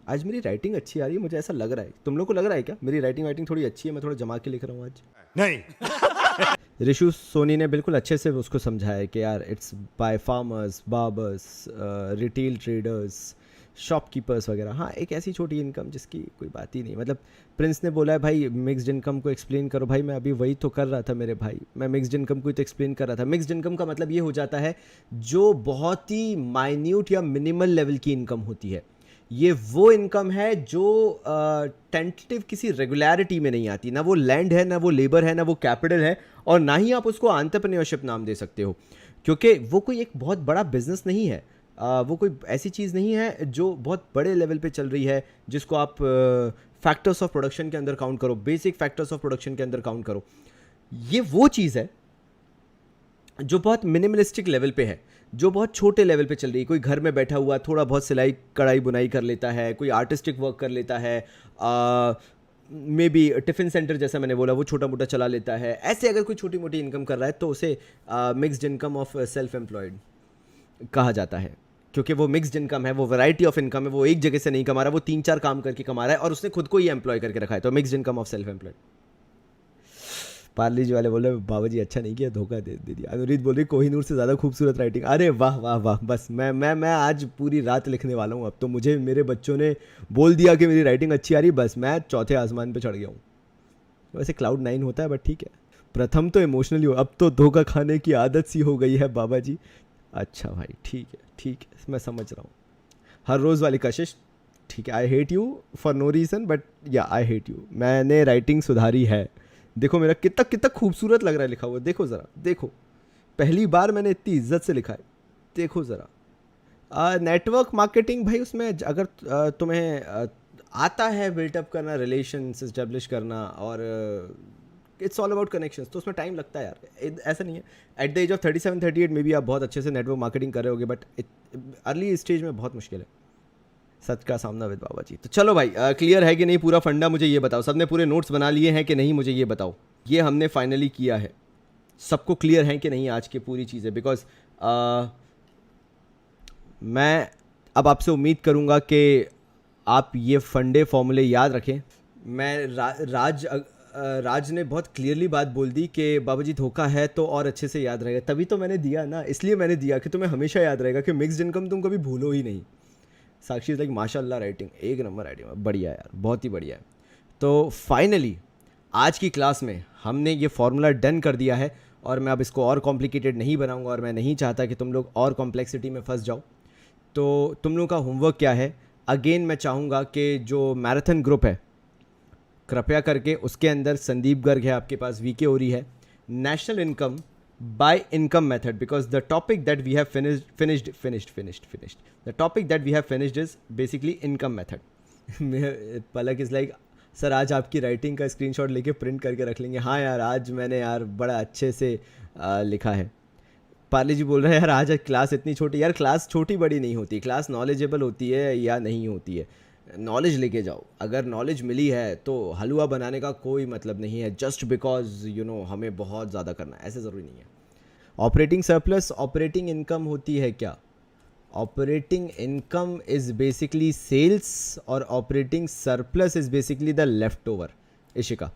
आज मेरी राइटिंग अच्छी आ रही है, मुझे ऐसा लग रहा है। तुम लोग को लग रहा है क्या मेरी राइटिंग थोड़ी अच्छी है? मैं थोड़ा जमा के लिख रहा हूँ आज। नहीं ऋषु सोनी ने बिल्कुल अच्छे से उसको समझाया कि यार it's by farmers, barbers, retail traders, shopkeepers वगैरह। हाँ, एक ऐसी छोटी इनकम जिसकी कोई बात ही नहीं। मतलब प्रिंस ने बोला है भाई मिक्स्ड इनकम को एक्सप्लेन करो, भाई मैं अभी वही तो कर रहा था मेरे भाई, मैं मिक्स्ड इनकम को तो एक्सप्लेन कर रहा था। मिक्स्ड इनकम का मतलब ये हो जाता है जो बहुत ही माइन्यूट या मिनिमल लेवल की इनकम होती है। ये वो इनकम है जो टेंटेटिव किसी रेगुलरिटी में नहीं आती, ना वो लैंड है, ना वो लेबर है, ना वो कैपिटल है, और ना ही आप उसको एंटरप्रेन्योरशिप नाम दे सकते हो, क्योंकि वो कोई एक बहुत बड़ा बिजनेस नहीं है। वो कोई ऐसी चीज़ नहीं है जो बहुत बड़े लेवल पे चल रही है, जिसको आप फैक्टर्स ऑफ प्रोडक्शन के अंदर काउंट करो, बेसिक फैक्टर्स ऑफ प्रोडक्शन के अंदर काउंट करो। ये वो चीज़ है जो बहुत मिनिमलिस्टिक लेवल पे है, जो बहुत छोटे लेवल पे चल रही है। कोई घर में बैठा हुआ थोड़ा बहुत सिलाई कढ़ाई बुनाई कर लेता है, कोई आर्टिस्टिक वर्क कर लेता है, मे बी टिफ़िन सेंटर जैसा मैंने बोला वो छोटा मोटा चला लेता है। ऐसे अगर कोई छोटी मोटी इनकम कर रहा है तो उसे mixed income of self employed कहा जाता है, क्योंकि वो मिक्स्ड इनकम है, वो वैरायटी ऑफ इनकम है, वो एक जगह से नहीं कमा रहा, वो 3-4 काम करके कमा रहा है और उसने खुद को ही एम्प्लॉय करके रखा है, तो mixed income of self employed. Parli ji वाले बोल रहे बाबा जी अच्छा नहीं किया, धोखा दे दिया। अनुरीत बोल रही कोहिनूर से ज़्यादा खूबसूरत राइटिंग। अरे वाह वाह वाह, बस मैं आज पूरी रात लिखने वाला हूँ। अब तो मुझे मेरे बच्चों ने बोल दिया कि मेरी राइटिंग अच्छी आ रही, बस मैं चौथे आसमान पे चढ़ गया हूँ। वैसे क्लाउड 9 होता है बट ठीक है। प्रथम तो इमोशनली हो, अब तो धोखा खाने की आदत सी हो गई है बाबा जी। अच्छा भाई ठीक है मैं समझ रहा हूँ। हर रोज़ वाली कशिश ठीक है। I hate you for no reason but yeah I hate you. मैंने राइटिंग सुधारी है। देखो मेरा कितना कितना खूबसूरत लग रहा है लिखा हुआ, देखो ज़रा, देखो पहली बार मैंने इतनी इज्जत से लिखा है, देखो ज़रा। नेटवर्क मार्केटिंग भाई, उसमें अगर तुम्हें आता है बिल्टअप करना, रिलेशंस इस्टेब्लिश करना, और इट्स ऑल अबाउट कनेक्शंस, तो उसमें टाइम लगता है यार। ऐसा नहीं है एट द एज ऑफ 37-38 में भी आप बहुत अच्छे से नेटवर्क मार्केटिंग कर रहे होगे, बट अर्ली स्टेज में बहुत मुश्किल है सच का सामना विद बाबा जी। तो चलो भाई, क्लियर है कि नहीं पूरा फंडा, मुझे ये बताओ। सबने पूरे नोट्स बना लिए हैं कि नहीं, मुझे ये बताओ। ये हमने फाइनली किया है, सबको क्लियर है कि नहीं आज की पूरी चीज़ें? बिकॉज मैं अब आपसे उम्मीद करूँगा कि आप ये फंडे फॉर्मूले याद रखें। मैं राज ने बहुत क्लियरली बात बोल दी कि बाबा जी धोखा है तो और अच्छे से याद रहेगा, तभी तो मैंने दिया ना, इसलिए मैंने दिया कि तुम्हें हमेशा याद रहेगा कि मिक्स्ड इनकम तुम कभी भूलो ही नहीं। साक्षी इज लाइक माशाल्लाह राइटिंग, एक नंबर राइटिंग, बढ़िया यार, बहुत ही बढ़िया है। तो फाइनली आज की क्लास में हमने ये फॉर्मूला डन कर दिया है, और मैं अब इसको और कॉम्प्लिकेटेड नहीं बनाऊंगा, और मैं नहीं चाहता कि तुम लोग और कॉम्प्लेक्सिटी में फंस जाओ। तो तुम लोगों का होमवर्क क्या है? अगेन मैं चाहूँगा कि जो मैराथन ग्रुप है कृपया करके उसके अंदर संदीप गर्ग है आपके पास, वीके ओरी है, national income by income method, because the topic that we have finished the topic that we have finished is basically income method. Palak is like sir आज आपकी राइटिंग का स्क्रीनशॉट लेके प्रिंट करके रख लेंगे। हाँ यार, आज मैंने यार बड़ा अच्छे से लिखा है। पार्ले जी बोल रहे हैं यार आज क्लास इतनी छोटी। यार क्लास छोटी बड़ी नहीं होती, क्लास नॉलेजेबल होती है या नहीं होती है। नॉलेज लेके जाओ, अगर नॉलेज मिली है तो हलवा बनाने का कोई मतलब नहीं है जस्ट बिकॉज हमें बहुत ज़्यादा करना है, ऐसे ज़रूरी नहीं है। ऑपरेटिंग सरप्लस ऑपरेटिंग इनकम होती है क्या? Operating income is basically sales or operating surplus is basically the leftover. Ishika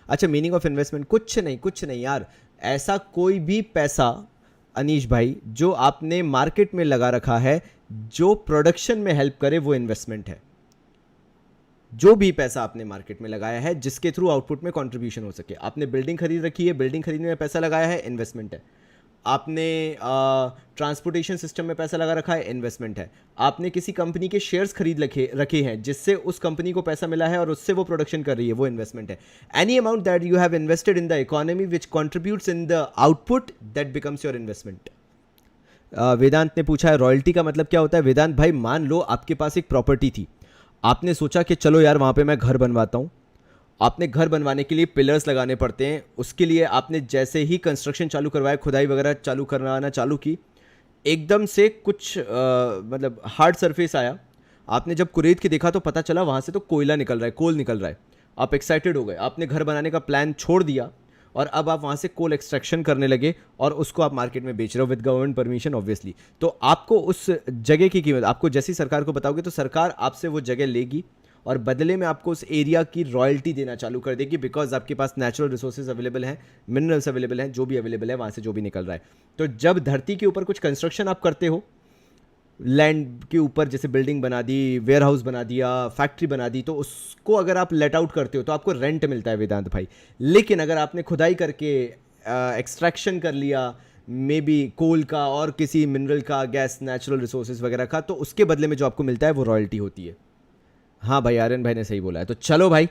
अच्छा, मीनिंग ऑफ इन्वेस्टमेंट कुछ नहीं यार, ऐसा कोई भी पैसा अनीश भाई जो आपने मार्केट में लगा रखा है जो प्रोडक्शन में हेल्प करे वो इन्वेस्टमेंट है। जो भी पैसा आपने मार्केट में लगाया है जिसके थ्रू आउटपुट में कंट्रीब्यूशन हो सके, आपने बिल्डिंग खरीद रखी है, बिल्डिंग खरीदने में पैसा लगाया है, इन्वेस्टमेंट है। आपने ट्रांसपोर्टेशन सिस्टम में पैसा लगा रखा है, इन्वेस्टमेंट है। आपने किसी कंपनी के शेयर्स खरीद रखे हैं जिससे उस कंपनी को पैसा मिला है और उससे वो प्रोडक्शन कर रही है, वो इन्वेस्टमेंट है। Any amount that you have invested in the economy which contributes in the output that becomes your investment. Vedant ने पूछा है रॉयल्टी का मतलब क्या होता है? वेदांत भाई मान लो आपके पास एक प्रॉपर्टी थी, आपने सोचा कि चलो यार वहाँ पे मैं घर बनवाता हूँ। आपने घर बनवाने के लिए पिलर्स लगाने पड़ते हैं, उसके लिए आपने जैसे ही कंस्ट्रक्शन चालू करवाया, खुदाई वगैरह करवाना चालू की, एकदम से कुछ मतलब हार्ड सरफेस आया। आपने जब कुरेद के देखा तो पता चला वहाँ से तो कोयला निकल रहा है, कोल निकल रहा है। आप एक्साइटेड हो गए, आपने घर बनाने का प्लान छोड़ दिया और अब आप वहाँ से कोल एक्सट्रैक्शन करने लगे और उसको आप मार्केट में बेच रहे हो विद गवर्नमेंट परमिशन ऑब्वियसली। तो आपको उस जगह की कीमत, आपको जैसी सरकार को बताओगे तो सरकार आपसे वो जगह लेगी और बदले में आपको उस एरिया की रॉयल्टी देना चालू कर देगी, बिकॉज आपके पास नेचुरल रिसोर्सेज अवेलेबल हैं, मिनरल्स अवेलेबल हैं, जो भी अवेलेबल है वहाँ से जो भी निकल रहा है। तो जब धरती के ऊपर कुछ कंस्ट्रक्शन आप करते हो, लैंड के ऊपर जैसे बिल्डिंग बना दी, वेयर हाउस बना दिया, फैक्ट्री बना दी, तो उसको अगर आप लेट आउट करते हो तो आपको रेंट मिलता है वेदांत भाई। लेकिन अगर आपने खुदाई करके एक्सट्रैक्शन कर लिया, मे बी कोल का और किसी मिनरल का, गैस, नेचुरल रिसोर्सेज वगैरह का, तो उसके बदले में जो आपको मिलता है वो रॉयल्टी होती है। हाँ भाई, आर्यन भाई ने सही बोला है। तो चलो भाई,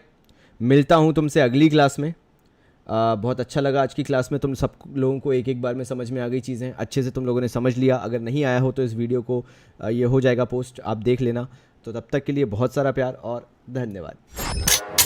मिलता हूँ तुमसे अगली क्लास में। बहुत अच्छा लगा आज की क्लास में, तुम सब लोगों को एक एक बार में समझ में आ गई चीज़ें, अच्छे से तुम लोगों ने समझ लिया। अगर नहीं आया हो तो इस वीडियो को ये हो जाएगा पोस्ट, आप देख लेना। तो तब तक के लिए बहुत सारा प्यार और धन्यवाद।